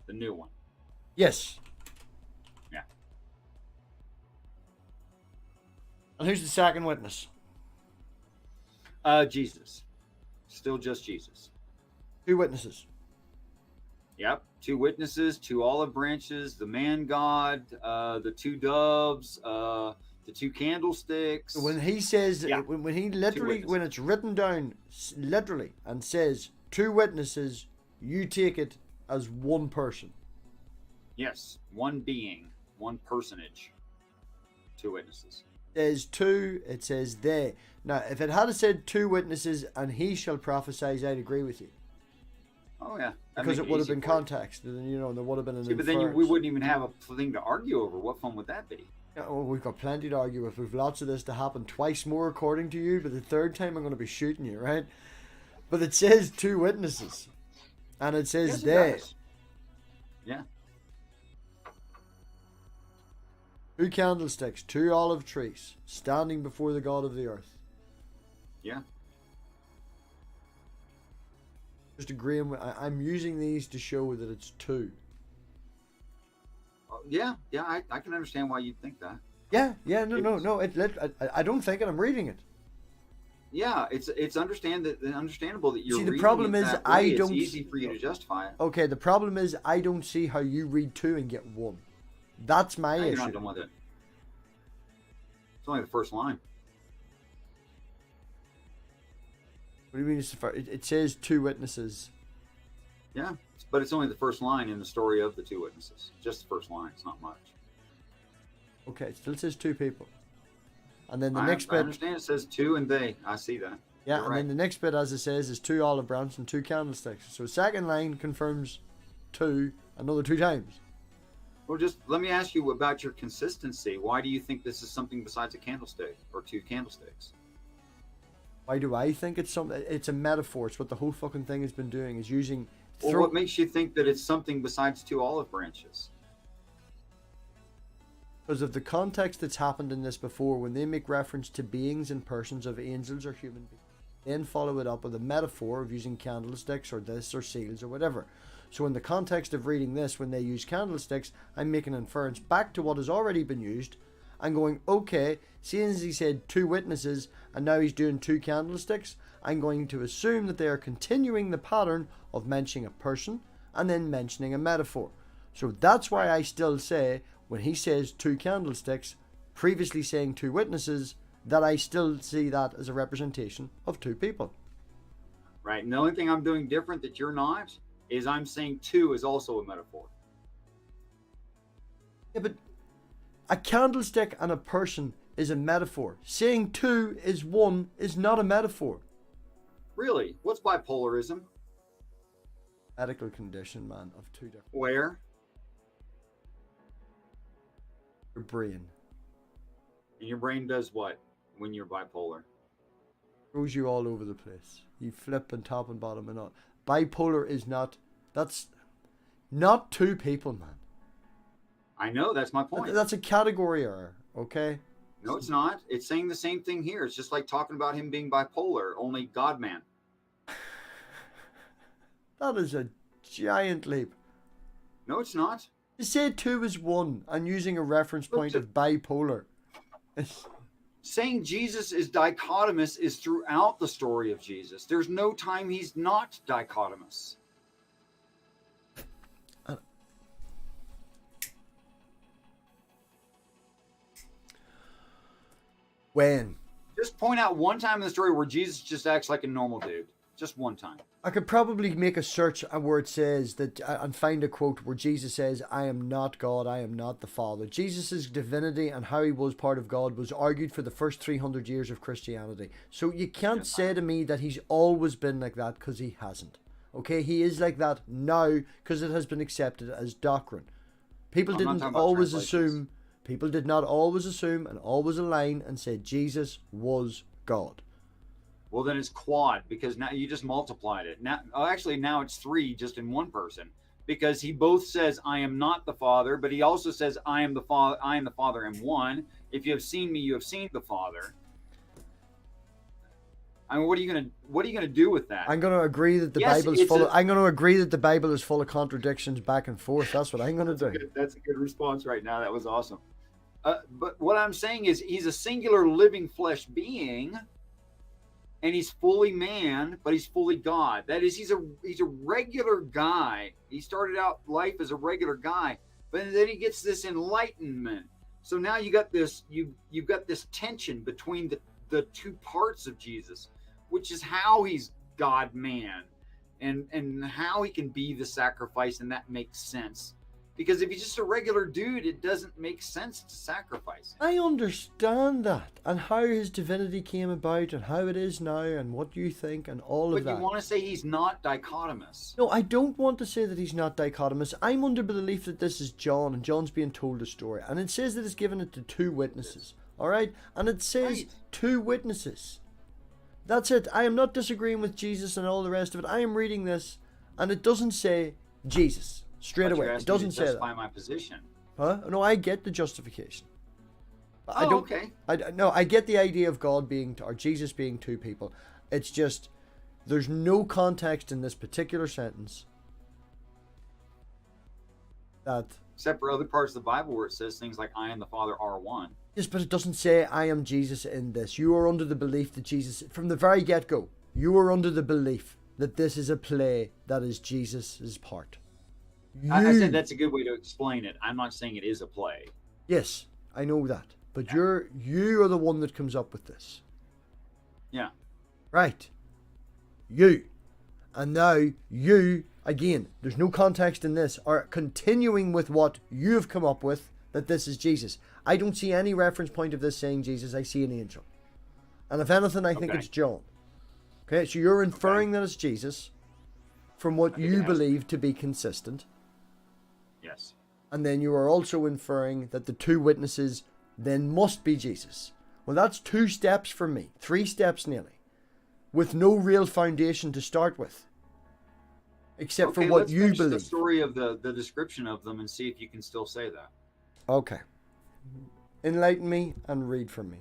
The new one. Yes. Yeah. And who's the second witness? Jesus. Still just Jesus. 2 witnesses. Yep. 2 witnesses, 2 olive branches, the man God, the 2 doves, the 2 candlesticks. When he says, when he literally, when it's written down literally and says 2 witnesses, you take it as 1 person. Yes. 1 being, 1 personage. 2 witnesses. There's 2, it says they. Now, if it had said 2 witnesses and he shall prophesy, I'd agree with you. Oh, yeah. Because it would have been context, and there would have been an but then we wouldn't even have a thing to argue over. What fun would that be? Yeah, well, we've got plenty to argue with. We've lots of this to happen twice more, according to you, but the 3rd time I'm going to be shooting you, right? But it says 2 witnesses, and it says they. Yeah. 2 candlesticks, 2 olive trees, standing before the God of the earth. Yeah. Just agreeing with, I'm using these to show that it's 2. Yeah, I can understand why you'd think that. Yeah, no. I don't think it. I'm reading it. Yeah, it's understandable that you're. See, the problem is I don't. It's easy for you to justify it. Okay, the problem is I don't see how you read 2 and get 1. That's my issue. You're not done with it. It's only the first line. What do you mean? It says 2 witnesses. Yeah, but it's only the first line in the story of the 2 witnesses. Just the first line. It's not much. Okay, it still says 2 people. And then the next bit. I understand it says 2 and they. I see that. Yeah, You're and right. then the next bit, as it says, is 2 olive branches and 2 candlesticks. So second line confirms 2 another 2 times. Well, just let me ask you about your consistency. Why do you think this is something besides a candlestick or 2 candlesticks? Why do I think it's something? It's a metaphor. It's what the whole fucking thing has been doing, is using. Well, what makes you think that it's something besides 2 olive branches? Because of the context that's happened in this before, when they make reference to beings and persons of angels or human beings, then follow it up with a metaphor of using candlesticks or this or seals or whatever. So in the context of reading this, when they use candlesticks, I'm making inference back to what has already been used. I'm going, okay, seeing as he said 2 witnesses and now he's doing 2 candlesticks, I'm going to assume that they are continuing the pattern of mentioning a person and then mentioning a metaphor. So that's why I still say, when he says 2 candlesticks, previously saying 2 witnesses, that I still see that as a representation of 2 people. Right. And the only thing I'm doing different that you're not is I'm saying 2 is also a metaphor. Yeah, but a candlestick and a person is a metaphor. Saying 2 is 1 is not a metaphor. Really? What's bipolarism? medical condition, man, of two different. Where? Your brain. And your brain does what when you're bipolar? Throws you all over the place. You flip and top and bottom and all. Bipolar is not. That's not two people, man. I know, that's my point. That's a category error, okay? No, it's not. It's saying the same thing here. It's just like talking about him being bipolar, only God-man. That is a giant leap. No, it's not. You say two is one and using a reference point of bipolar. Saying Jesus is dichotomous is throughout the story of Jesus. There's no time he's not dichotomous. When? Just point out one time in the story where Jesus just acts like a normal dude. Just one time. I could probably make a search where it says that and find a quote where Jesus says, I am not God, I am not the Father. Jesus' divinity and how he was part of God was argued for the first 300 years of Christianity. So you can't say to me that he's always been like that, because he hasn't. Okay, he is like that now because it has been accepted as doctrine. People didn't always assume, people did not always assume and always align and say Jesus was God. Well, then it's quad, because now you just multiplied it. Now, actually, now it's three just in one person, because he both says, I am not the Father, but he also says, I am the Father, am one. If you have seen me, you have seen the Father. I mean, what are you gonna do with that? I'm gonna agree that the Bible is full. I'm gonna agree that the Bible is full of contradictions back and forth. That's what I'm gonna do. That's a good response right now. That was awesome. But what I'm saying is, he's a singular living flesh being. And he's fully man, but he's fully God. That is, he's a regular guy. He started out life as a regular guy, but then he gets this enlightenment. So now you got this, you've got this tension between the two parts of Jesus, which is how he's God man, and how he can be the sacrifice, and that makes sense. Because if he's just a regular dude, it doesn't make sense to sacrifice him. I understand that, and how his divinity came about, and how it is now, and what you think, and all of that. But you want to say he's not dichotomous. No, I don't want to say that he's not dichotomous. I'm under the belief that this is John, and John's being told a story. And it says that it's given it to two witnesses. Alright? And it says two witnesses. That's it. I am not disagreeing with Jesus and all the rest of it. I am reading this, and it doesn't say Jesus. Straight away, it doesn't say that. My position. Huh? No, I get the justification. I don't. Okay. I get the idea of God being, or Jesus being two people. It's just, there's no context in this particular sentence that. Except for other parts of the Bible where it says things like, I and the Father are one. Yes, but it doesn't say, I am Jesus in this. You are under the belief that Jesus, from the very get-go, you are under the belief that this is a play that is Jesus' part. I said that's a good way to explain it. I'm not saying it is a play. Yes, I know that. But you are the one that comes up with this. Yeah. Right. You. And now you, again, there's no context in this, are continuing with what you have come up with, that this is Jesus. I don't see any reference point of this saying Jesus. I see an angel. And if anything, I think it's John. Okay, so you're inferring that it's Jesus from what you believe to be consistent. Yes. And then you are also inferring that the two witnesses then must be Jesus. Well, that's 2 steps for me. 3 steps nearly. With no real foundation to start with. Except for what you believe. Let's the story of the description of them and see if you can still say that. Okay. Enlighten me and read from me.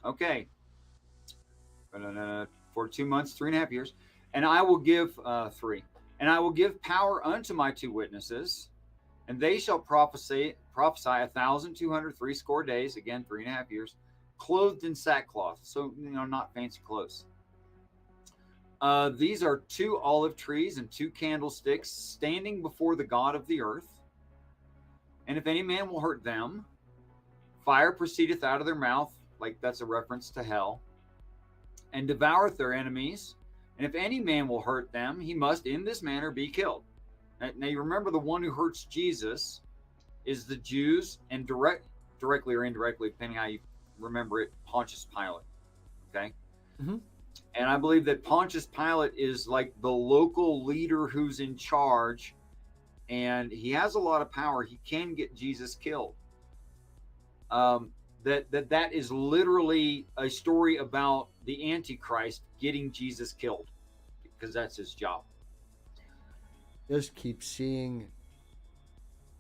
Okay. For 2 months, 3.5 years. And I will give 3. And I will give power unto my 2 witnesses, and they shall prophesy 1,260 days, again 3.5 years, clothed in sackcloth. So, not fancy clothes. These are 2 olive trees and 2 candlesticks standing before the God of the earth. And if any man will hurt them, fire proceedeth out of their mouth, like that's a reference to hell, and devoureth their enemies. And if any man will hurt them, he must in this manner be killed. Now you remember, the one who hurts Jesus is the Jews, and directly or indirectly, depending how you remember it, Pontius Pilate. Okay? Mm-hmm. And I believe that Pontius Pilate is like the local leader who's in charge, and he has a lot of power. He can get Jesus killed. That is literally a story about the Antichrist getting Jesus killed, because that's his job. Just keep seeing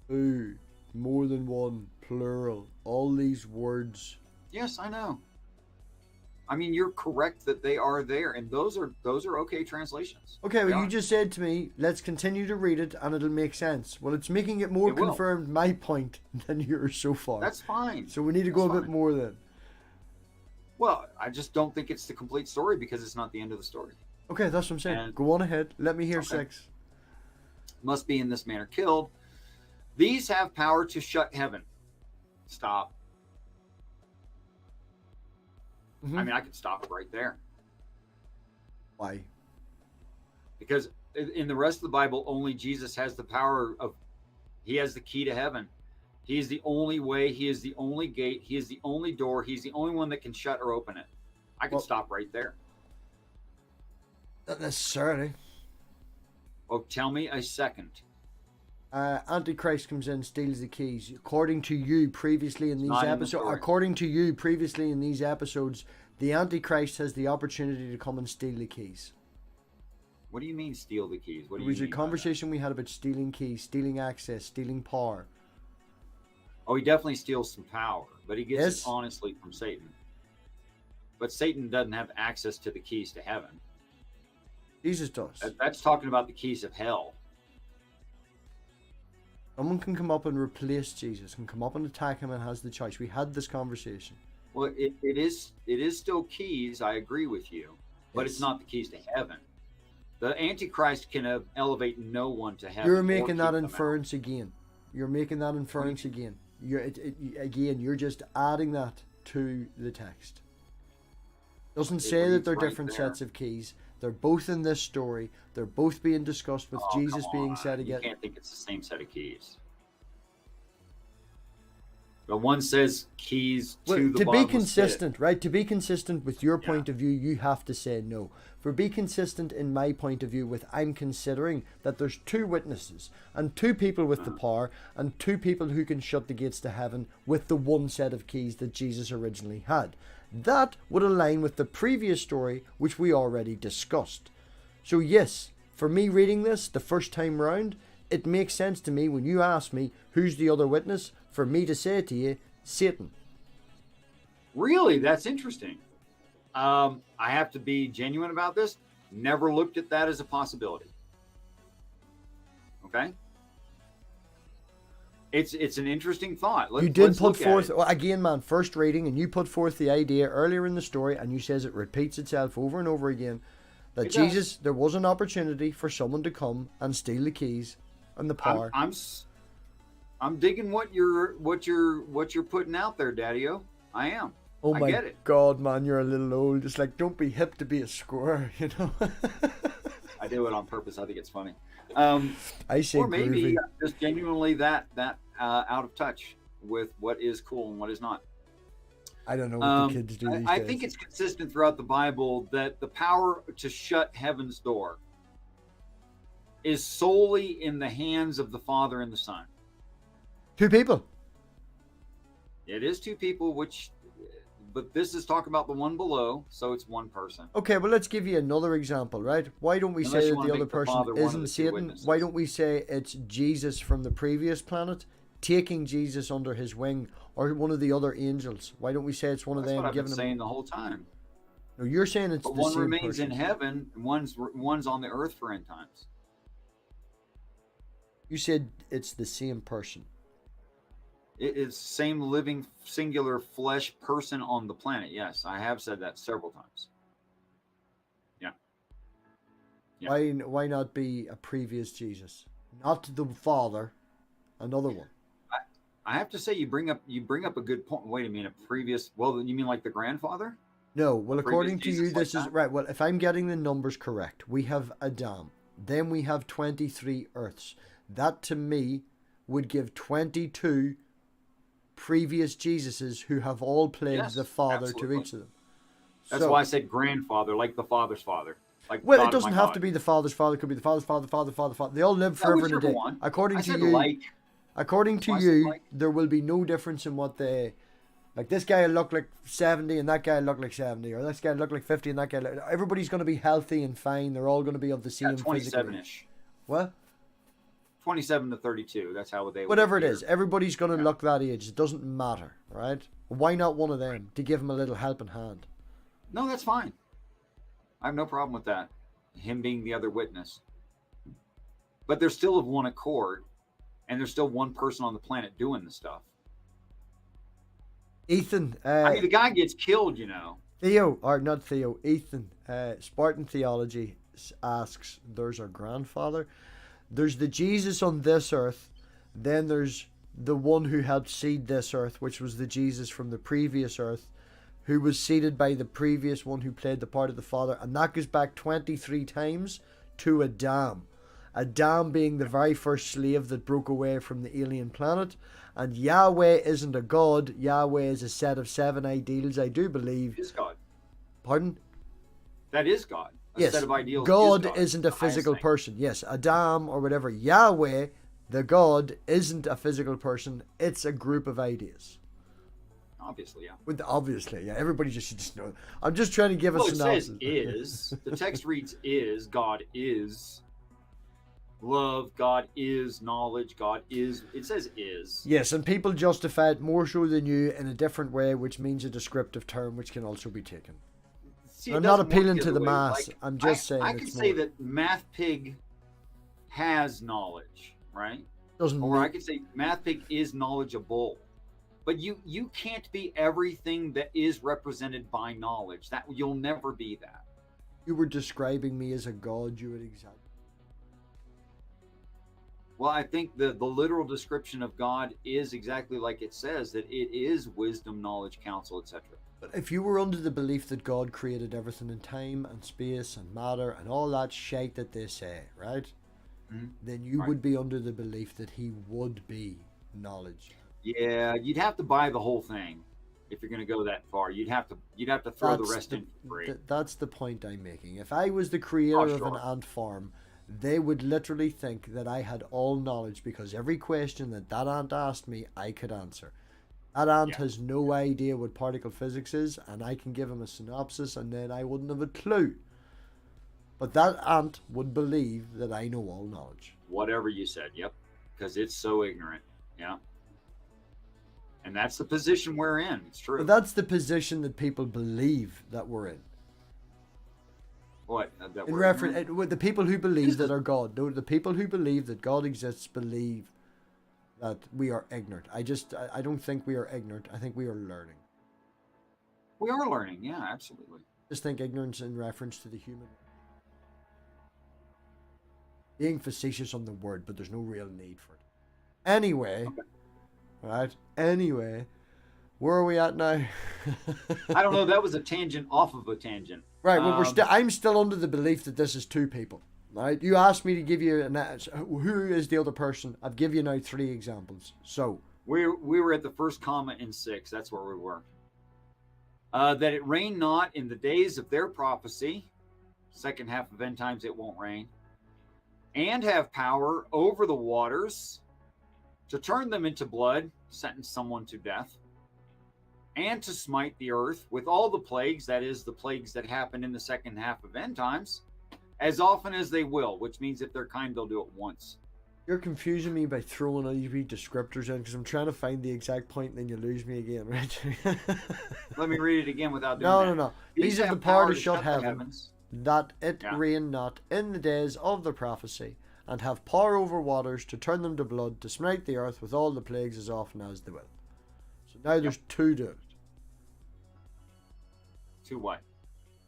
who, more than one, plural, all these words. Yes, I know. I mean, you're correct that they are there, and those are okay translations. Okay, well, They you are. just said to me, let's continue to read it and it'll make sense. Well, it's making it more It will. confirmed my point than yours so far. That's fine. So we need to go a bit more then. Well, I just don't think it's the complete story because it's not the end of the story. Okay, that's what I'm saying. And- Go on ahead. Let me hear Okay. 6. Must be in this manner killed. These have power to shut heaven. Stop. Mhm. I mean, I could stop it right there, Why? because in the rest of the Bible, only Jesus has the power of, he has the key to heaven. He is the only way. He is the only gate. He is the only door. He's the only one that can shut or open it. I could Well- stop right there. Not necessarily. Oh, tell me a second. Antichrist comes in, steals the keys. According to you, previously in these not in the episodes, story. according to you, previously in these episodes, the Antichrist has the opportunity to come and steal the keys. What do you mean steal the keys? What do It you was a mean by that? conversation we had about stealing keys, stealing access, stealing power. Oh, he definitely steals some power, but he gets Yes. it honestly from Satan. But Satan doesn't have access to the keys to heaven. Jesus does. That's talking about the keys of hell. Someone can come up and replace Jesus, can come up and attack him and has the choice. We had this conversation. Well, it is still keys. I agree with you, but Yes. it's not the keys to heaven. The Antichrist can elevate no one to heaven. You're or making keep that them out. inference again. You're making that inference again. Again, you're just adding that to the text. Doesn't say that reads they're right different there. sets of keys. They're both in this story. They're both being discussed with Oh, Jesus come being on. said You again. can't think it's the same set of keys. But one says keys to Well, the to be bottomless pit. consistent, right? To be consistent with your Yeah. point of view, you have to say no. For be consistent in my point of view with I'm considering that there's 2 witnesses and 2 people with the power and 2 people who can shut the gates to heaven with the one set of keys that Jesus originally had. That would align with the previous story which we already discussed. So yes, for me reading this the first time round, it makes sense to me when you ask me who's the other witness, for me to say to you, Satan. Really? That's interesting. I have to be genuine about this. Never looked at that as a possibility. Okay? It's an interesting thought. You did let's put look at forth, it. well, again, man, first reading, and you put forth the idea earlier in the story, and you says it repeats itself over and over again, that It Jesus, there was an opportunity for someone to come and steal the keys and the power. I'm digging what you're putting out there, Daddy-O. I am. Oh I my get it. God, man, you're a little old. It's like, don't be hip to be a square, you know? I do it on purpose. I think it's funny. I say Or maybe groovy. I'm just genuinely that out of touch with what is cool and what is not. I don't know what the kids do these I days. think it's consistent throughout the Bible that the power to shut heaven's door is solely in the hands of the Father and the Son. 2 people. It is 2 people, but this is talking about the one below, so it's one person. Okay, well, let's give you another example, right? Why don't we Unless say you that wanna the other make the person Father one of isn't the 2 Satan? witnesses. Why don't we say it's Jesus from the previous planet taking Jesus under his wing, or one of the other angels? Why don't we say it's one of That's them what I've been giving him? saying the whole time. No, you're saying it's But the one same remains person. in heaven, and one's on the earth for end times. You said it's the same person. It is same living singular flesh person on the planet. Yes, I have said that several times. Yeah. Why not be a previous Jesus? Not the Father, another one. I have to say you bring up a good point. Wait a minute, previous. Well, you mean like the grandfather? No, well, Previous according to you, Jesus like this is that? right. Well, if I'm getting the numbers correct, we have Adam, then we have 23 Earths. That to me would give 22 previous Jesuses who have all played Yes, the Father absolutely. to each of them. That's So, why I said grandfather, like the father's father. Like well, God it of doesn't my have God. to be the father's father. It could be the father's father, father, father, father. They all live Yeah, forever and a whichever day. one. According I to said you, like. according That's to why I said you, like. there will be no difference in what they. Like this guy will look like 70 and that guy will look like 70, or this guy will look like 50 and that guy. Everybody's going to be healthy and fine. They're all going to be of the Yeah, same physical age. 27-ish. What? 27 to 32. That's how they would Whatever it appear. is, everybody's going to Yeah. look that age. It doesn't matter, right? Why not one of them to give him a little helping hand? No, that's fine. I have no problem with that. Him being the other witness. But they're still of one accord, and there's still one person on the planet doing the stuff. Ethan, I mean, the guy gets killed, you know. Theo, or not Theo, Ethan, Spartan Theology asks, there's our grandfather. There's the Jesus on this earth. Then there's the one who helped seed this earth, which was the Jesus from the previous earth, who was seeded by the previous one who played the part of the father. And that goes back 23 times to Adam. Adam being the very first slave that broke away from the alien planet. And Yahweh isn't a god. Yahweh is a set of 7 ideals, I do believe. It is God. Pardon? That is God. A Yes. set of ideals God is God. isn't a The highest physical thing. person. Yes, Adam or whatever. Yahweh, the God, isn't a physical person. It's a group of ideas. Obviously, yeah. With obviously, yeah. Everybody just know. I'm just trying to give Well, a it synopsis. says is. The text reads is. God is. Love. God is. Knowledge. God is. It says is. Yes, and people justify it more so than you in a different way, which means a descriptive term, which can also be taken. See, it I'm not doesn't work appealing the to other the way. mass. Like, I'm just saying I it's could say more. that MathPig has knowledge, right? Doesn't Or I mean, could say MathPig is knowledgeable. But you can't be everything that is represented by knowledge. That you'll never be that. you were describing me as a god. You would exactly. Well, I think the literal description of God is exactly like it says, that it is wisdom, knowledge, counsel, etc. But if you were under the belief that God created everything in time and space and matter and all that shite that they say, right? Mhm. Then you Right. would be under the belief that he would be knowledge. Yeah, you'd have to buy the whole thing if you're going to go that far. You'd have to throw the rest in for free. That's the point I'm making. If I was the creator Oh, of sure. an ant farm, they would literally think that I had all knowledge because every question that ant asked me, I could answer. That ant Yeah. has no idea what particle physics is, and I can give him a synopsis, and then I wouldn't have a clue. But that ant would believe that I know all knowledge. Whatever you said, yep, because it's so ignorant. Yeah. And that's the position we're in. It's true. But that's the position that people believe that we're in. What? That In we're reference, ignorant? with the people who believe This that is- are God, no, the people who believe that God exists believe that we are ignorant. I don't think we are ignorant. I think we are learning. We are learning. Yeah, absolutely. Just think ignorance in reference to the human. Being facetious on the word, but there's no real need for it. Anyway, Okay. right? Anyway, where are we at now? I don't know. That was a tangent off of a tangent. Right. Well, Um, I'm still under the belief that this is 2 people. Right. You asked me to give you who is the other person. I've given you now 3 examples. So We were at the first comma in 6. That's where we were. That it rain not in the days of their prophecy. Second half of end times, it won't rain. And have power over the waters to turn them into blood, sentence someone to death, and to smite the earth with all the plagues, that is, the plagues that happen in the second half of end times, as often as they will, which means if they're kind, they'll do it once. you're confusing me by throwing all these wee descriptors in because I'm trying to find the exact point and then you lose me again, right? Let me read it again without doing No, that. no. These have the power to shut heaven, that it rain not in the days of the prophecy, and have power over waters to turn them to blood, to smite the earth with all the plagues as often as they will. So now there's 2 to it. To what?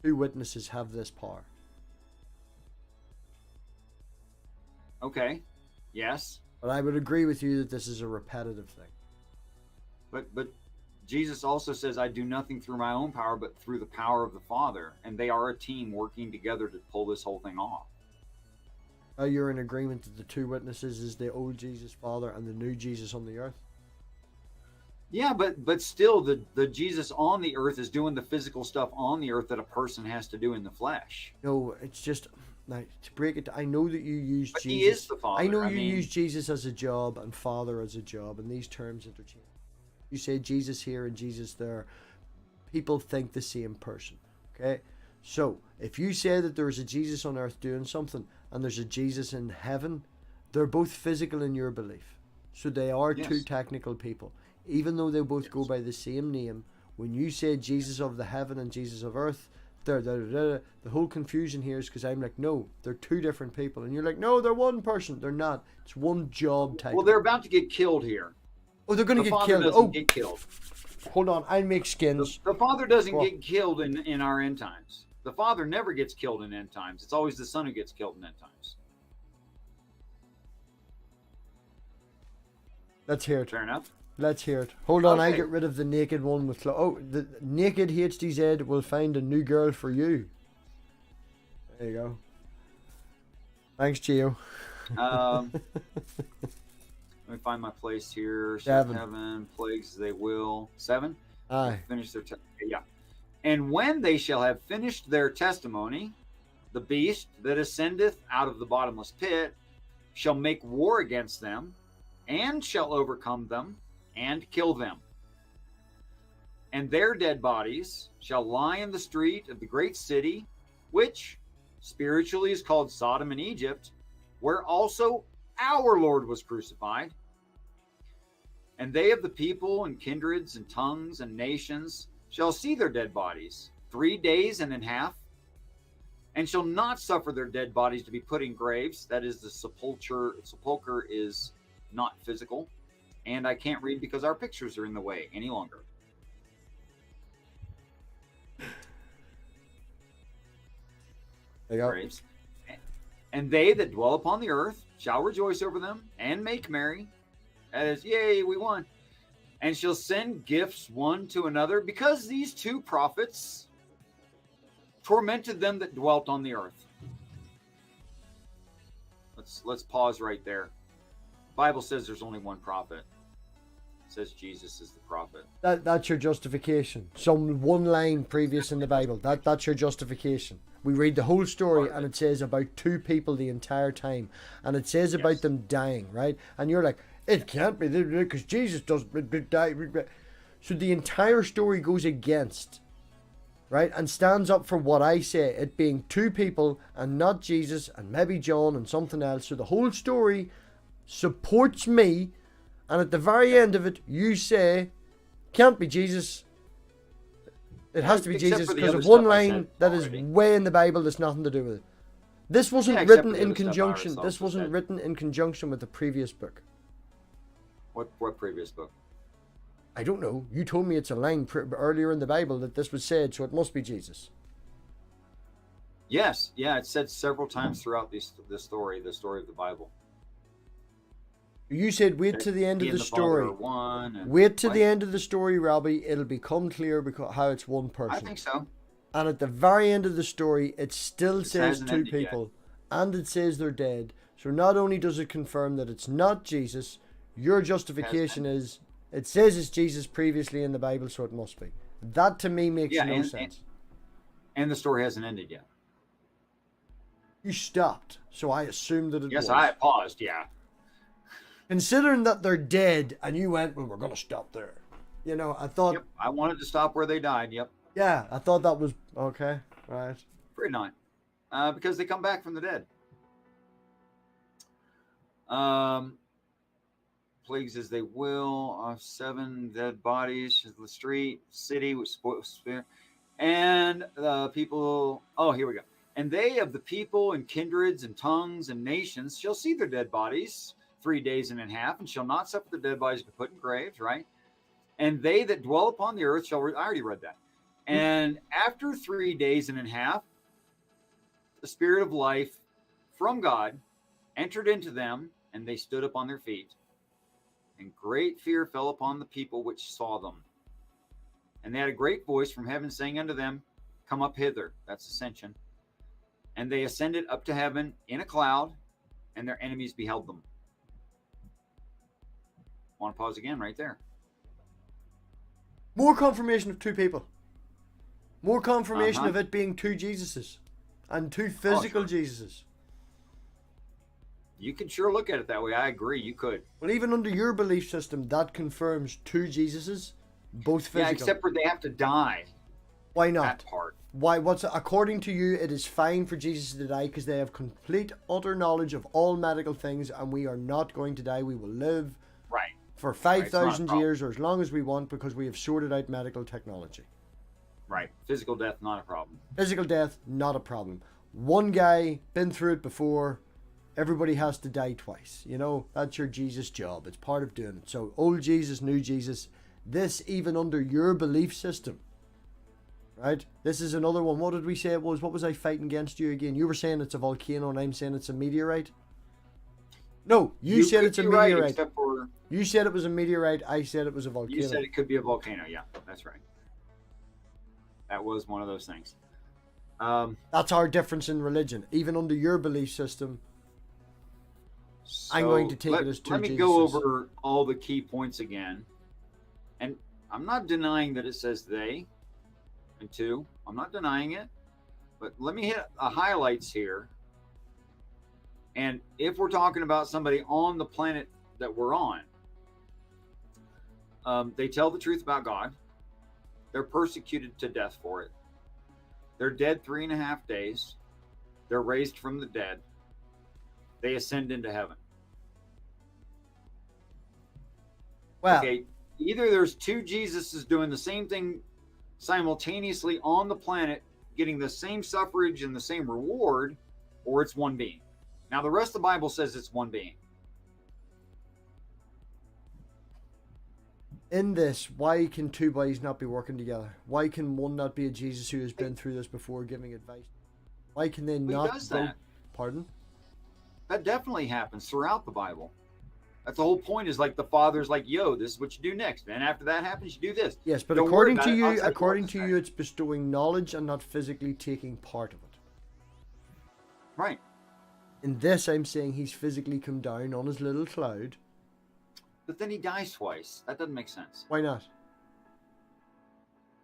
2 witnesses have this power. Okay. Yes. But I would agree with you that this is a repetitive thing. But Jesus also says, I do nothing through my own power, but through the power of the Father. And they are a team working together to pull this whole thing off. You're in agreement that the 2 witnesses is the old Jesus Father and the new Jesus on the earth? Yeah, but still, the Jesus on the earth is doing the physical stuff on the earth that a person has to do in the flesh. No, it's just like to break it. I know that you use But he is Jesus. the I know Father. I you use mean, Jesus as a job and Father as a job, and these terms interchange. You say Jesus here and Jesus there. People think the same person. Okay, so if you say that there is a Jesus on earth doing something and there's a Jesus in heaven, they're both physical in your belief. So they are two yes, technical people, even though they both go yes. by the same name. When you say Jesus of the heaven and Jesus of earth, the whole confusion here is because I'm like, no, they're two different people, and you're like, no, they're one person. They're not. It's one job Well, title. they're about to get killed here. Oh, they're gonna The get Father killed. doesn't Oh, get killed. hold on, I make skins. The Father doesn't Well, get killed in our end times. The Father never gets killed in end times. It's always the Son who gets killed in end times. let's hear it. Fair enough. Let's hear it. Hold on, I Okay. get rid of the naked one with oh, the naked HDZ will find a new girl for you. There you go. Thanks, Geo. Um, let me find my place here. Seven. 7 plagues they will. 7. Aye. Finish their yeah. And when they shall have finished their testimony, the beast that ascendeth out of the bottomless pit shall make war against them, and shall overcome them, and kill them. And their dead bodies shall lie in the street of the great city, which spiritually is called Sodom and Egypt, where also our Lord was crucified. And they of the people and kindreds and tongues and nations shall see their dead bodies 3 days and in half, and shall not suffer their dead bodies to be put in graves. That is, the sepulcher. Sepulcher is not physical. And I can't read because our pictures are in the way any longer. There you go. Graves. And they that dwell upon the earth shall rejoice over them and make merry. That is, yay, we won. And shall send gifts one to another, because these two prophets tormented them that dwelt on the earth. Let's pause right there. Bible says there's only one prophet. It says Jesus is the prophet. That's your justification. Some one line previous in the Bible. That's your justification. We read the whole story and it says about two people the entire time, and it says about them dying, right? And you're like, it can't be because Jesus doesn't die. So the entire story goes against, right, and stands up for what I say, it being two people and not Jesus and maybe John and something else. So the whole story supports me, and at the very end of it, you say, can't be Jesus. It has to be Except Jesus for the because other of one stuff I line said that is already. way in the Bible that's nothing to do with it. This wasn't except written for the in other stuff I conjunction. also This wasn't said. written in conjunction with the previous book. What previous book? I don't know. You told me it's a line earlier in the Bible that this was said, so it must be Jesus. Yes, yeah, it's said several times throughout the story of the Bible. You said wait to the end He of and the Father story. are one, and Wait to what? the end of the story, Robbie. It'll become clear because how it's one person. I think so. And at the very end of the story, it still says hasn't two ended yet. people, and it says they're dead. So not only does it confirm that it's not Jesus, your justification is it says it's Jesus previously in the Bible, so it must be. That to me makes no sense. And the story hasn't ended yet. You stopped, so I assumed that it was. Yes, I paused. Yeah. Considering that they're dead, and you went, well, we're going to stop there. You know, I thought. Yep. I wanted to stop where they died. Yep. Yeah, I thought that was okay. Right. Pretty not. Because they come back from the dead. Plagues as they will, 7 dead bodies, the street, city with spirit, and the people. Oh, here we go. And they of the people and kindreds and tongues and nations shall see their dead bodies 3 days and in half, and shall not suffer their dead bodies to be put in graves, right? And they that dwell upon the earth shall. I already read that. And after 3 days and in half, the spirit of life from God entered into them, and they stood up on their feet. And great fear fell upon the people which saw them. And they had a great voice from heaven saying unto them, come up hither. That's ascension. And they ascended up to heaven in a cloud, and their enemies beheld them. Want to pause again right there. More confirmation of two people. More confirmation Uh-huh. of it being two Jesuses. And two physical sure. Jesuses. You could sure look at it that way. I agree. You could. Well, even under your belief system, that confirms two Jesuses, both physical. Yeah, except for they have to die. Why not? That part. Why? According to you, it is fine for Jesus to die because they have complete, utter knowledge of all medical things, and we are not going to die. We will live Right. for Right, it's not a 5,000 problem. years or as long as we want because we have sorted out medical technology. Right. Physical death, not a problem. Physical death, not a problem. One guy, been through it before. Everybody has to die twice. You know, that's your Jesus job. It's part of doing it. So, old Jesus, new Jesus. This, even under your belief system. Right? This is another one. What did we say it was? What was I fighting against you again? You were saying it's a volcano and I'm saying it's a meteorite? No, you said could it's a be right, meteorite. except for You said it was a meteorite. I said it was a volcano. you said it could be a volcano. Yeah, that's right. That was one of those things. That's our difference in religion. Even under your belief system, I'm So going to take it as two Let me go Jesuses. over all the key points again. And I'm not denying that it says they and two. I'm not denying it. But let me hit the highlights here. And if we're talking about somebody on the planet that we're on, they tell the truth about God. They're persecuted to death for it. They're dead 3.5 days. They're raised from the dead. They ascend into heaven. Well, Okay, either there's two Jesuses doing the same thing simultaneously on the planet, getting the same suffrage and the same reward, or it's one being. Now, the rest of the Bible says it's one being. in this, why can two bodies not be working together? Why can one not be a Jesus who has been through this before giving advice? Why can they He not does go? that. Pardon? That definitely happens throughout the Bible. That's the whole point. Is like the Father's like, "Yo, this is what you do next, and after that happens, you do this." Yes, but Don't worry according about to it. I'll you, tell according what to say. you, it's bestowing knowledge and not physically taking part of it. Right. In this, I'm saying he's physically come down on his little cloud. But then he dies twice. That doesn't make sense. Why not?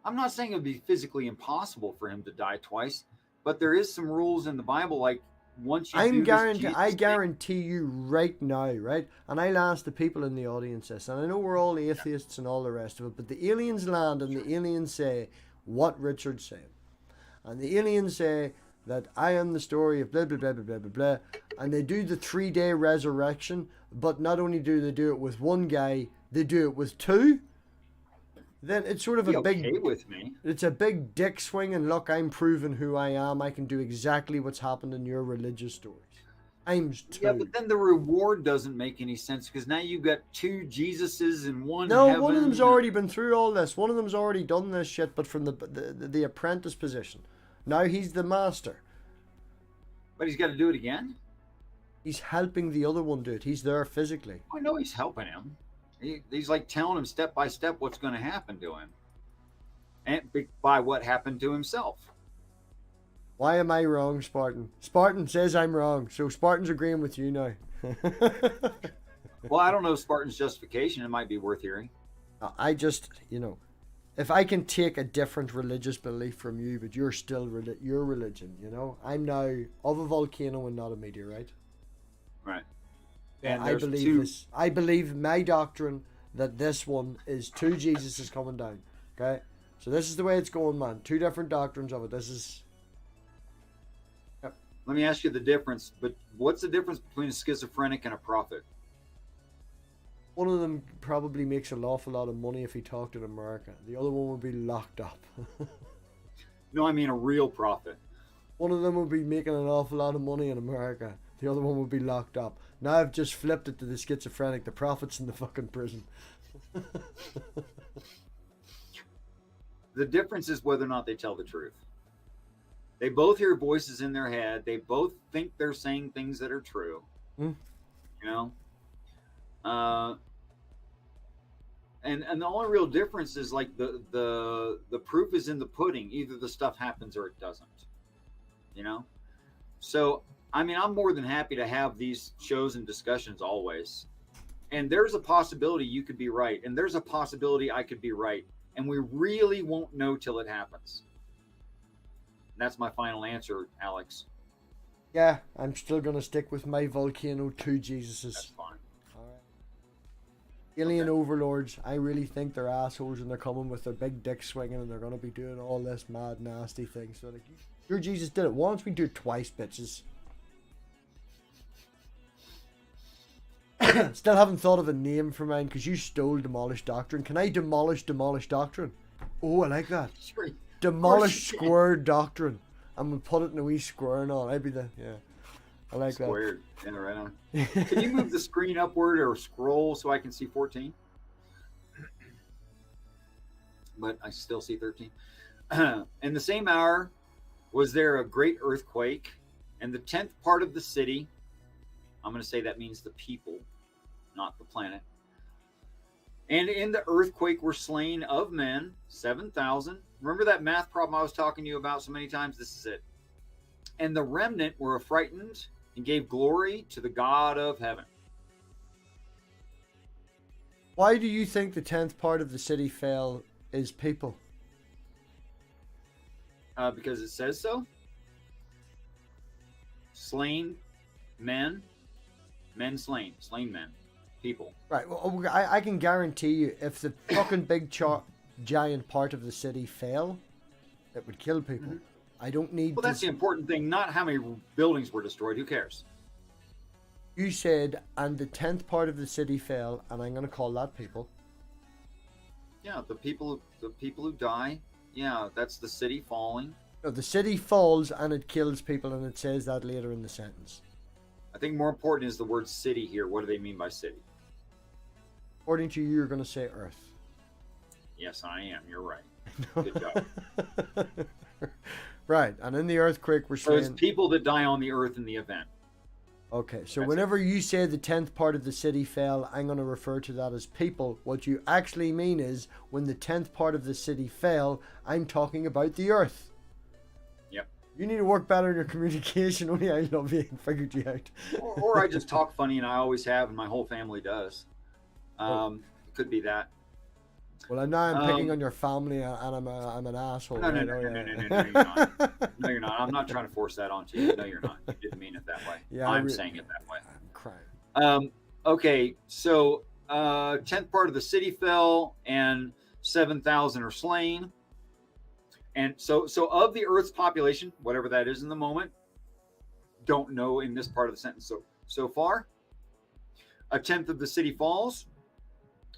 I'm not saying it would be physically impossible for him to die twice, but there is some rules in the Bible, like once you do this, I guarantee you right now, right? And I'll ask the people in the audience this, and I know we're all atheists and all the rest of it, but the aliens land and the aliens say what Richard's saying. And the aliens say that I am the story of blah, blah, blah, blah, blah, blah, blah. And they do the 3-day resurrection, but not only do they do it with one guy, they do it with two. Then it's sort of Be a okay big, with me. it's a big dick swing, and look, I'm proving who I am. I can do exactly what's happened in your religious stories. I'm two. Yeah, but then the reward doesn't make any sense because now you've got two Jesuses in one. No, heaven. one of them's already been through all this. One of them's already done this shit, but from the apprentice position. Now he's the master. But he's got to do it again. He's helping the other one do it. He's there physically. I know he's helping him. He's like telling him step by step what's going to happen to him, and by what happened to himself. Why am I wrong, Spartan? Spartan says I'm wrong, so Spartan's agreeing with you now. Well, I don't know Spartan's justification. It might be worth hearing. I just, if I can take a different religious belief from you, but you're still your religion, I'm now of a volcano and not a meteorite. Right. And And I there's believe two. this. I believe my doctrine that this one is two Jesuses coming down. Okay, so this is the way it's going, man. Two different doctrines of it. This is. Yep. Let me ask you the difference. But what's the difference between a schizophrenic and a prophet? One of them probably makes an awful lot of money if he talked in America. The other one would be locked up. No, I mean a real prophet. One of them would be making an awful lot of money in America. The other one would be locked up. Now I've just flipped it to the schizophrenic. The prophet's in the fucking prison. The difference is whether or not they tell the truth. They both hear voices in their head. They both think they're saying things that are true. Hmm. You know? And the only real difference is like the proof is in the pudding. Either the stuff happens or it doesn't. You know? So, I mean, I'm more than happy to have these shows and discussions always. And there's a possibility you could be right. And there's a possibility I could be right. and we really won't know till it happens. That's my final answer, Alex. Yeah, I'm still going to stick with my volcano, 2 Jesuses. That's fine. Alien overlords, I really think they're assholes and they're coming with their big dick swinging and they're going to be doing all this mad, nasty thing. So, like, your Jesus did it once, we do it twice, bitches. Still haven't thought of a name for mine because you stole Demolish Doctrine. Can I demolish Doctrine? Oh, I like that. Sure. Demolish Square Doctrine. I'm going to put it in a wee square and all. I'd be the, yeah. I like Squared. Yeah, right on. Can you move the screen upward or scroll so I can see 14? But I still see 13. In the same hour was there a great earthquake, and the 10th part of the city, I'm going to say that means the people, not the planet. And in the earthquake were slain of men, 7,000. Remember that math problem I was talking to you about so many times? This is it. And the remnant were affrighted and gave glory to the God of heaven. Why do you think the 10th part of the city fell is people? Because it says so. Slain men, men slain men, people. Right, well, I can guarantee you if the fucking big giant part of the city fell, it would kill people. Mm-hmm. I don't need. Well, that's the important thing. Not how many buildings were destroyed. Who cares? You said, and the 10th part of the city fell, and I'm going to call that people. Yeah, the people who die. Yeah, that's the city falling. No, the city falls and it kills people, and it says that later in the sentence. I think more important is the word city here. What do they mean by city? According to you, you're going to say Earth. Yes, I am. You're right. Good job. Right, and in the earthquake, we're saying... So it's people that die on the earth in the event. Okay, so whenever you say the 10th part of the city fell, I'm going to refer to that as people. What you actually mean is, when the 10th part of the city fell, I'm talking about the earth. Yep. You need to work better in your communication. Only I love you and figured you out. or I just talk funny, and I always have, and my whole family does. It could be that. Well, now I'm picking on your family, and I'm an asshole. No, right? no, you're not. No, you're not. I'm not trying to force that onto you. No, you're not. You didn't mean it that way. Yeah, I'm saying it that way. I'm crying. Okay, so 10th part of the city fell, and 7,000 are slain. And so of the Earth's population, whatever that is in the moment, don't know in this part of the sentence so far. 1/10 of the city falls.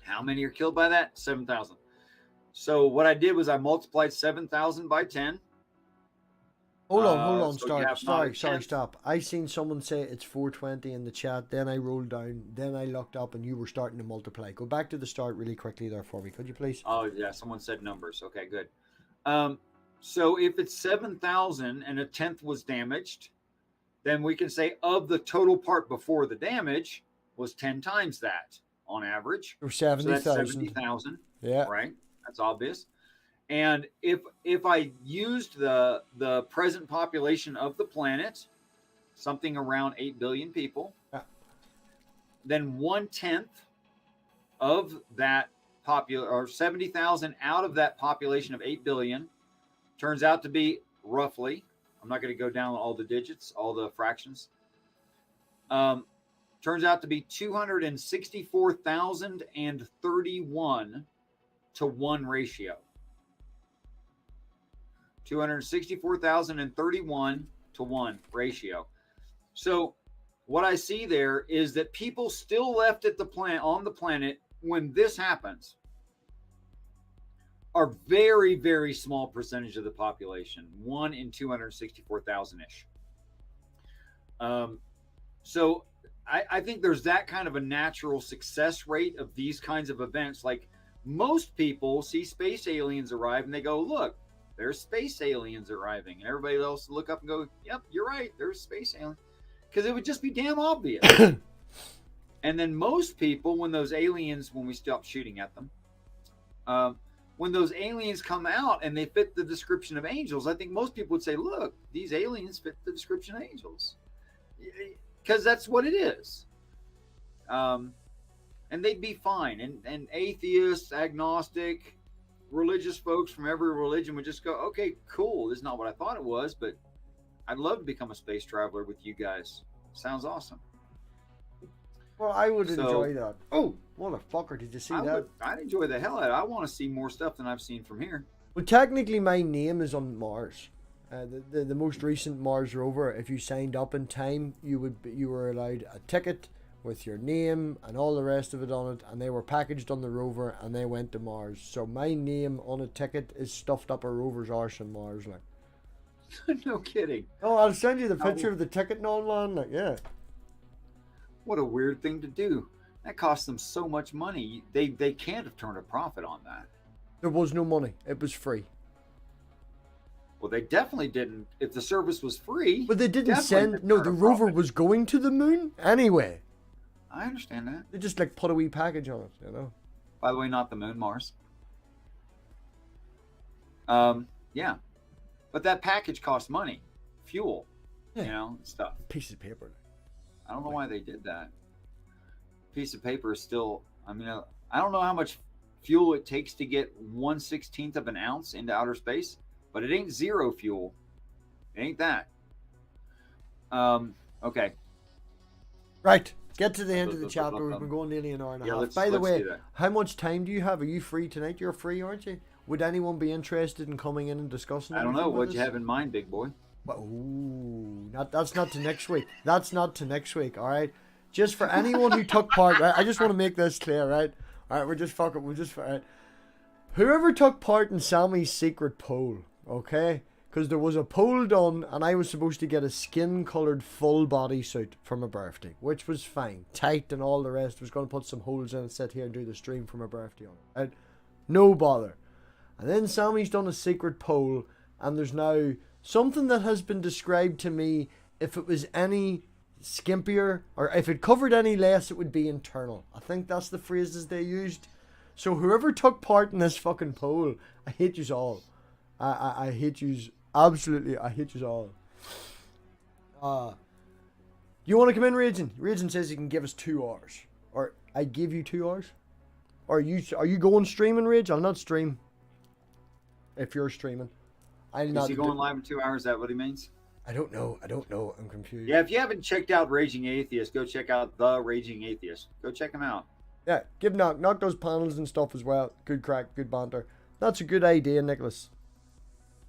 How many are killed by that? 7,000. So what I did was I multiplied 7,000 by 10. Hold on. So Stop. I seen someone say it's 420 in the chat. Then I rolled down. Then I looked up, and you were starting to multiply. Go back to the start really quickly there for me, could you please? Oh yeah, someone said numbers. Okay, good. So if it's 7,000 and 1/10 was damaged, then we can say of the total part before the damage was 10 times that. On average, or 70,000. So that's 70,000. Yeah, right. That's obvious. And if I used the present population of the planet, something around 8 billion people, then 1/10 of that or 70,000 out of that population of 8 billion turns out to be roughly. I'm not going to go down all the digits, all the fractions. Turns out to be 264,031 to 1 ratio. 264,031 to 1 ratio. So what I see there is that people still left at on the planet when this happens are very, very small percentage of the population, 1 in 264,000-ish. So I think there's that kind of a natural success rate of these kinds of events. Like most people see space aliens arrive and they go, look, there's space aliens arriving. And everybody else look up and go, yep, you're right. There's space aliens. Because it would just be damn obvious. And then most people, when we stop shooting at them, when those aliens come out and they fit the description of angels, I think most people would say, look, these aliens fit the description of angels. Because that's what it is. And they'd be fine. And atheists, agnostic, religious folks from every religion would just go, okay, cool. This is not what I thought it was, but I'd love to become a space traveler with you guys. Sounds awesome. Well, I would enjoy that. Oh, motherfucker, did you see that? I'd enjoy the hell out of it. I want to see more stuff than I've seen from here. Well, technically, my name is on Mars. The most recent Mars rover, if you signed up in time, you were allowed a ticket with your name and all the rest of it on it, and they were packaged on the rover and they went to Mars. So my name on a ticket is stuffed up a rover's arse on Mars, like. No kidding. Oh, I'll send you the picture of the ticket and all, man. Like, yeah. What a weird thing to do. That cost them so much money. They can't have turned a profit on that. There was no money. It was free. Well, they definitely didn't. If the service was free. But they didn't send. No, the rover was going to the moon anyway. I understand that. They just like put a wee package on it, you know. By the way, not the moon, Mars. Yeah. But that package cost money. Fuel. Yeah. You know, stuff. Piece of paper. I don't know why they did that. Piece of paper is still, I mean, I don't know how much fuel it takes to get 1/16 of an ounce into outer space, but it ain't zero fuel. It ain't that. Okay. Right. Get to the end of the chapter. We've been going nearly an hour and a half. By the way, how much time do you have? Are you free tonight? You're free, aren't you? Would anyone be interested in coming in and discussing? I don't know. What you have in mind, big boy? Ooh, that's not to next week. That's not to next week. All right. Just for anyone who took part. Right. I just want to make this clear. Right. All right. We're just fucking. Right. Whoever took part in Sammy's secret poll. Okay. Because there was a poll done, and I was supposed to get a skin-coloured full body suit for my birthday, which was fine, tight and all the rest. I was going to put some holes in and sit here and do the stream for my birthday on it. Right? No bother. And then Sammy's done a secret poll, and there's now something that has been described to me. If it was any skimpier, or if it covered any less, it would be internal. I think that's the phrases they used. So whoever took part in this fucking poll, I hate yous all. I hate yous. Absolutely, I hate you all. You want to come in, Raging? Raging says he can give us 2 hours. Or I give you 2 hours? Or are you going streaming, Rage? I'll not stream. If you're streaming. Is he going live in 2 hours? Is that what he means? I don't know. I'm confused. Yeah, if you haven't checked out Raging Atheist, go check out The Raging Atheist. Go check him out. Yeah, give knock those panels and stuff as well. Good crack, good banter. That's a good idea, Nicholas.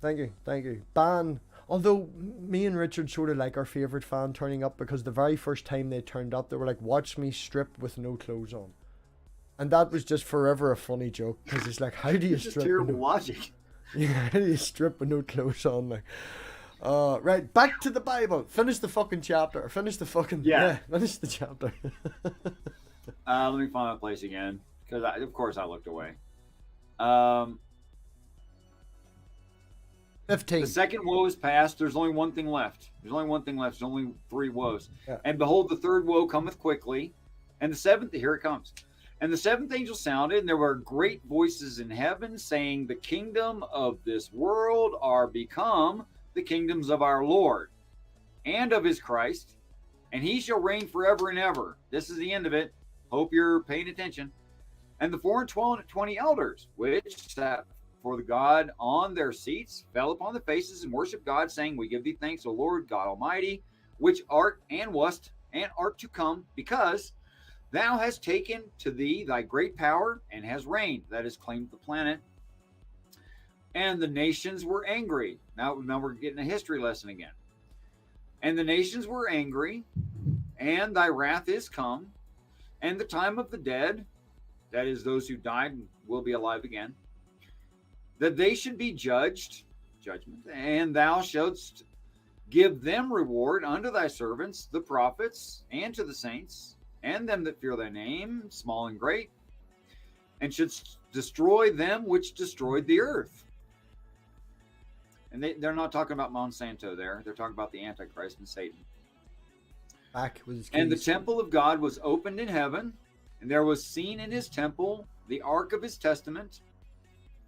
Thank you. Ban. Although me and Richard sort of like our favourite fan turning up, because the very first time they turned up, they were like, watch me strip with no clothes on. And that was just forever a funny joke, because it's like, how do you strip? Terrible logic. Yeah, how do you strip with no clothes on? Like, right, back to the Bible. Finish the fucking chapter. Finish the fucking... Yeah, finish the chapter. Let me find my place again, because of course I looked away. 15. The second woe is past. There's only one thing left. There's only 3 woes. Yeah. And behold, the third woe cometh quickly. And the seventh, here it comes. And the seventh angel sounded, and there were great voices in heaven saying, the kingdom of this world are become the kingdoms of our Lord and of his Christ, and he shall reign forever and ever. This is the end of it. Hope you're paying attention. And the 4 and 20 elders, which sat for the God on their seats, fell upon the faces and worshiped God, saying, we give thee thanks, O Lord God Almighty, which art and wast and art to come, because thou hast taken to thee thy great power and has reigned, that is, claimed the planet. And the nations were angry. Now we're getting a history lesson again. And the nations were angry, and thy wrath is come, and the time of the dead, that is, those who died and will be alive again, that they should be judgment, and thou shouldst give them reward unto thy servants, the prophets, and to the saints, and them that fear thy name, small and great, and shouldst destroy them which destroyed the earth. And they're not talking about Monsanto there. They're talking about the Antichrist and Satan. Back with his and the temple of God was opened in heaven, and there was seen in his temple the ark of his testament.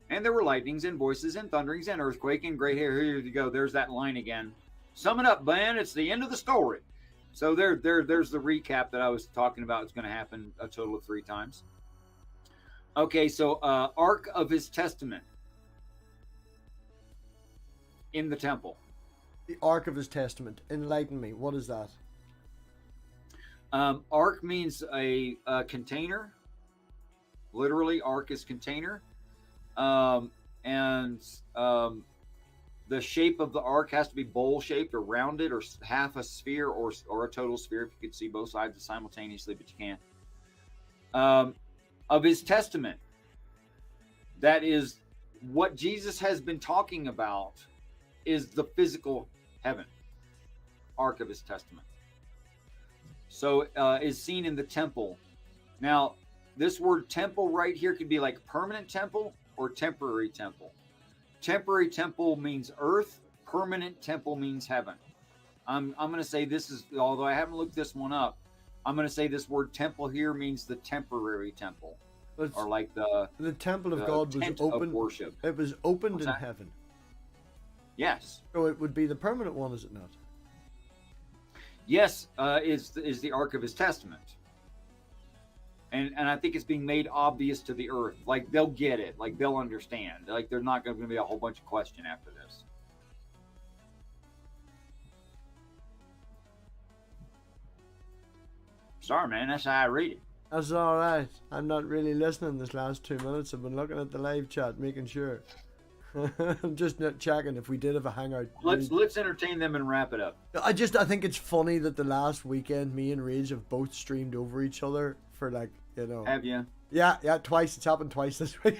And there were lightnings and voices and thunderings and earthquake and great hair. Here you go. There's that line again. Sum it up, Ben. It's the end of the story. So there's the recap that I was talking about. It's going to happen a total of 3 times. Okay, so Ark of his Testament in the temple. The Ark of his Testament. Enlighten me. What is that? Ark means a container. Literally, Ark is container. And the shape of the ark has to be bowl shaped or rounded or half a sphere or a total sphere, if you could see both sides simultaneously, but you can't. Of his testament. That is what Jesus has been talking about, is the physical heaven, ark of his testament. So is seen in the temple. Now, this word temple right here could be like permanent temple or temporary temple. Temporary temple means earth. Permanent temple means heaven. I'm going to say this is, although I haven't looked this one up, I'm going to say this word temple here means the temporary temple. Or like the temple of God was open. Worship. It was opened in heaven. Yes. So it would be the permanent one, is it not? Yes, is the ark of his testament. And I think it's being made obvious to the earth. Like, they'll get it. Like, they'll understand. Like, there's not going to be a whole bunch of question after this. Sorry, man. That's how I read it. That's all right. I'm not really listening this last 2 minutes. I've been looking at the live chat, making sure. I'm just not checking if we did have a hangout. Let's entertain them and wrap it up. I think it's funny that the last weekend me and Rage have both streamed over each other for, like, you know. Have you? Yeah, twice. It's happened twice this week.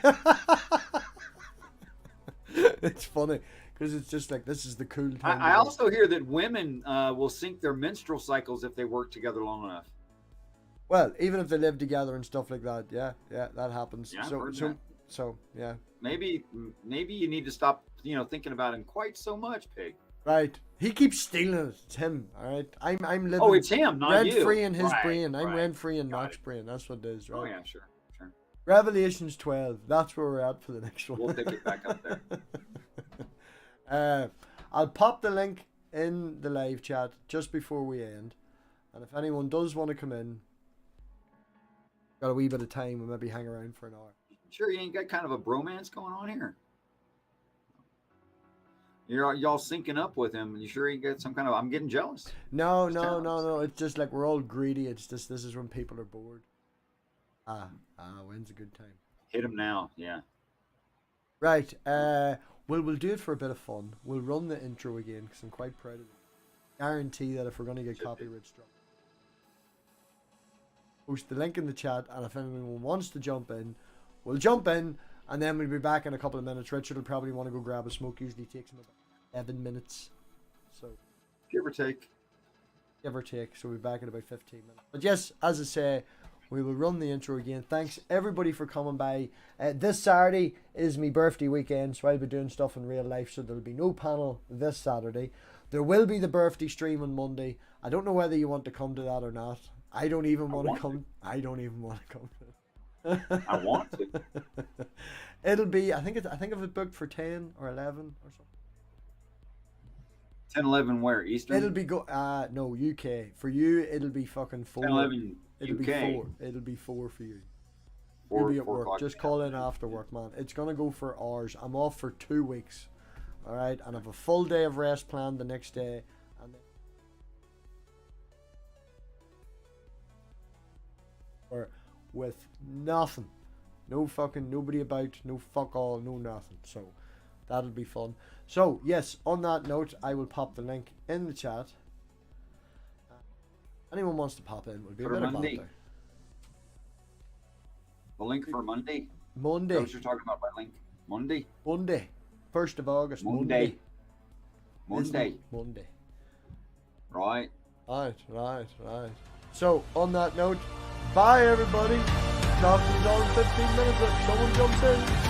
It's funny because it's just like, this is the cool time. I also hear that women will sync their menstrual cycles if they work together long enough. Well, even if they live together and stuff like that, yeah, that happens. Yeah, so yeah. Maybe you need to stop, thinking about him quite so much, Pig. Right. He keeps stealing it. It's him. All right. I'm living. Oh, it's him, not you. Rent free in his right, brain. I'm right. rent free in Knox's brain. That's what it is, right? Oh yeah, sure. Revelations 12. That's where we're at for the next one. We'll pick it back up there. I'll pop the link in the live chat just before we end, and if anyone does want to come in, got a wee bit of time, we'll maybe hang around for an hour. Sure, you ain't got kind of a bromance going on here. Y'all syncing up with him. You sure you get some kind of? I'm getting jealous. No. It's just like we're all greedy. It's just, this is when people are bored. When's a good time? Hit him now. Yeah. Right. We'll do it for a bit of fun. We'll run the intro again because I'm quite proud of it. Guarantee that if we're going to get copyright struck, post the link in the chat, and if anyone wants to jump in, we'll jump in, and then we'll be back in a couple of minutes. Richard will probably want to go grab a smoke. Usually takes him about 11 minutes. So, give or take. So we'll be back in about 15 minutes. But yes, as I say, we will run the intro again. Thanks everybody for coming by. This Saturday is my birthday weekend, so I'll be doing stuff in real life, so there'll be no panel this Saturday. There will be the birthday stream on Monday. I don't know whether you want to come to that or not. I don't even want to come. I don't even want to come to it. I want to. It'll be, I think of it booked for 10 or 11 or something. 10, 11 where? Eastern? It'll be no, UK. For you, it'll be fucking 4. 10, 11 It'll UK. be 4. It'll be 4 for you. 4, You'll be at 4 work. o'clock. Just call in after work, man. It's gonna go for hours. I'm off for 2 weeks. Alright, and I have a full day of rest planned the next day. And then or with nothing. No fucking nobody about, no fuck all, no nothing. So that'll be fun. So yes, on that note, I will pop the link in the chat. Anyone wants to pop in, we'll be a bit about there. The link for Monday? Monday. That's what you're talking about by link. Monday? 1st of August. Monday. Right. Right. So, on that note, bye everybody. Talk to you all in 15 minutes if someone jumps in.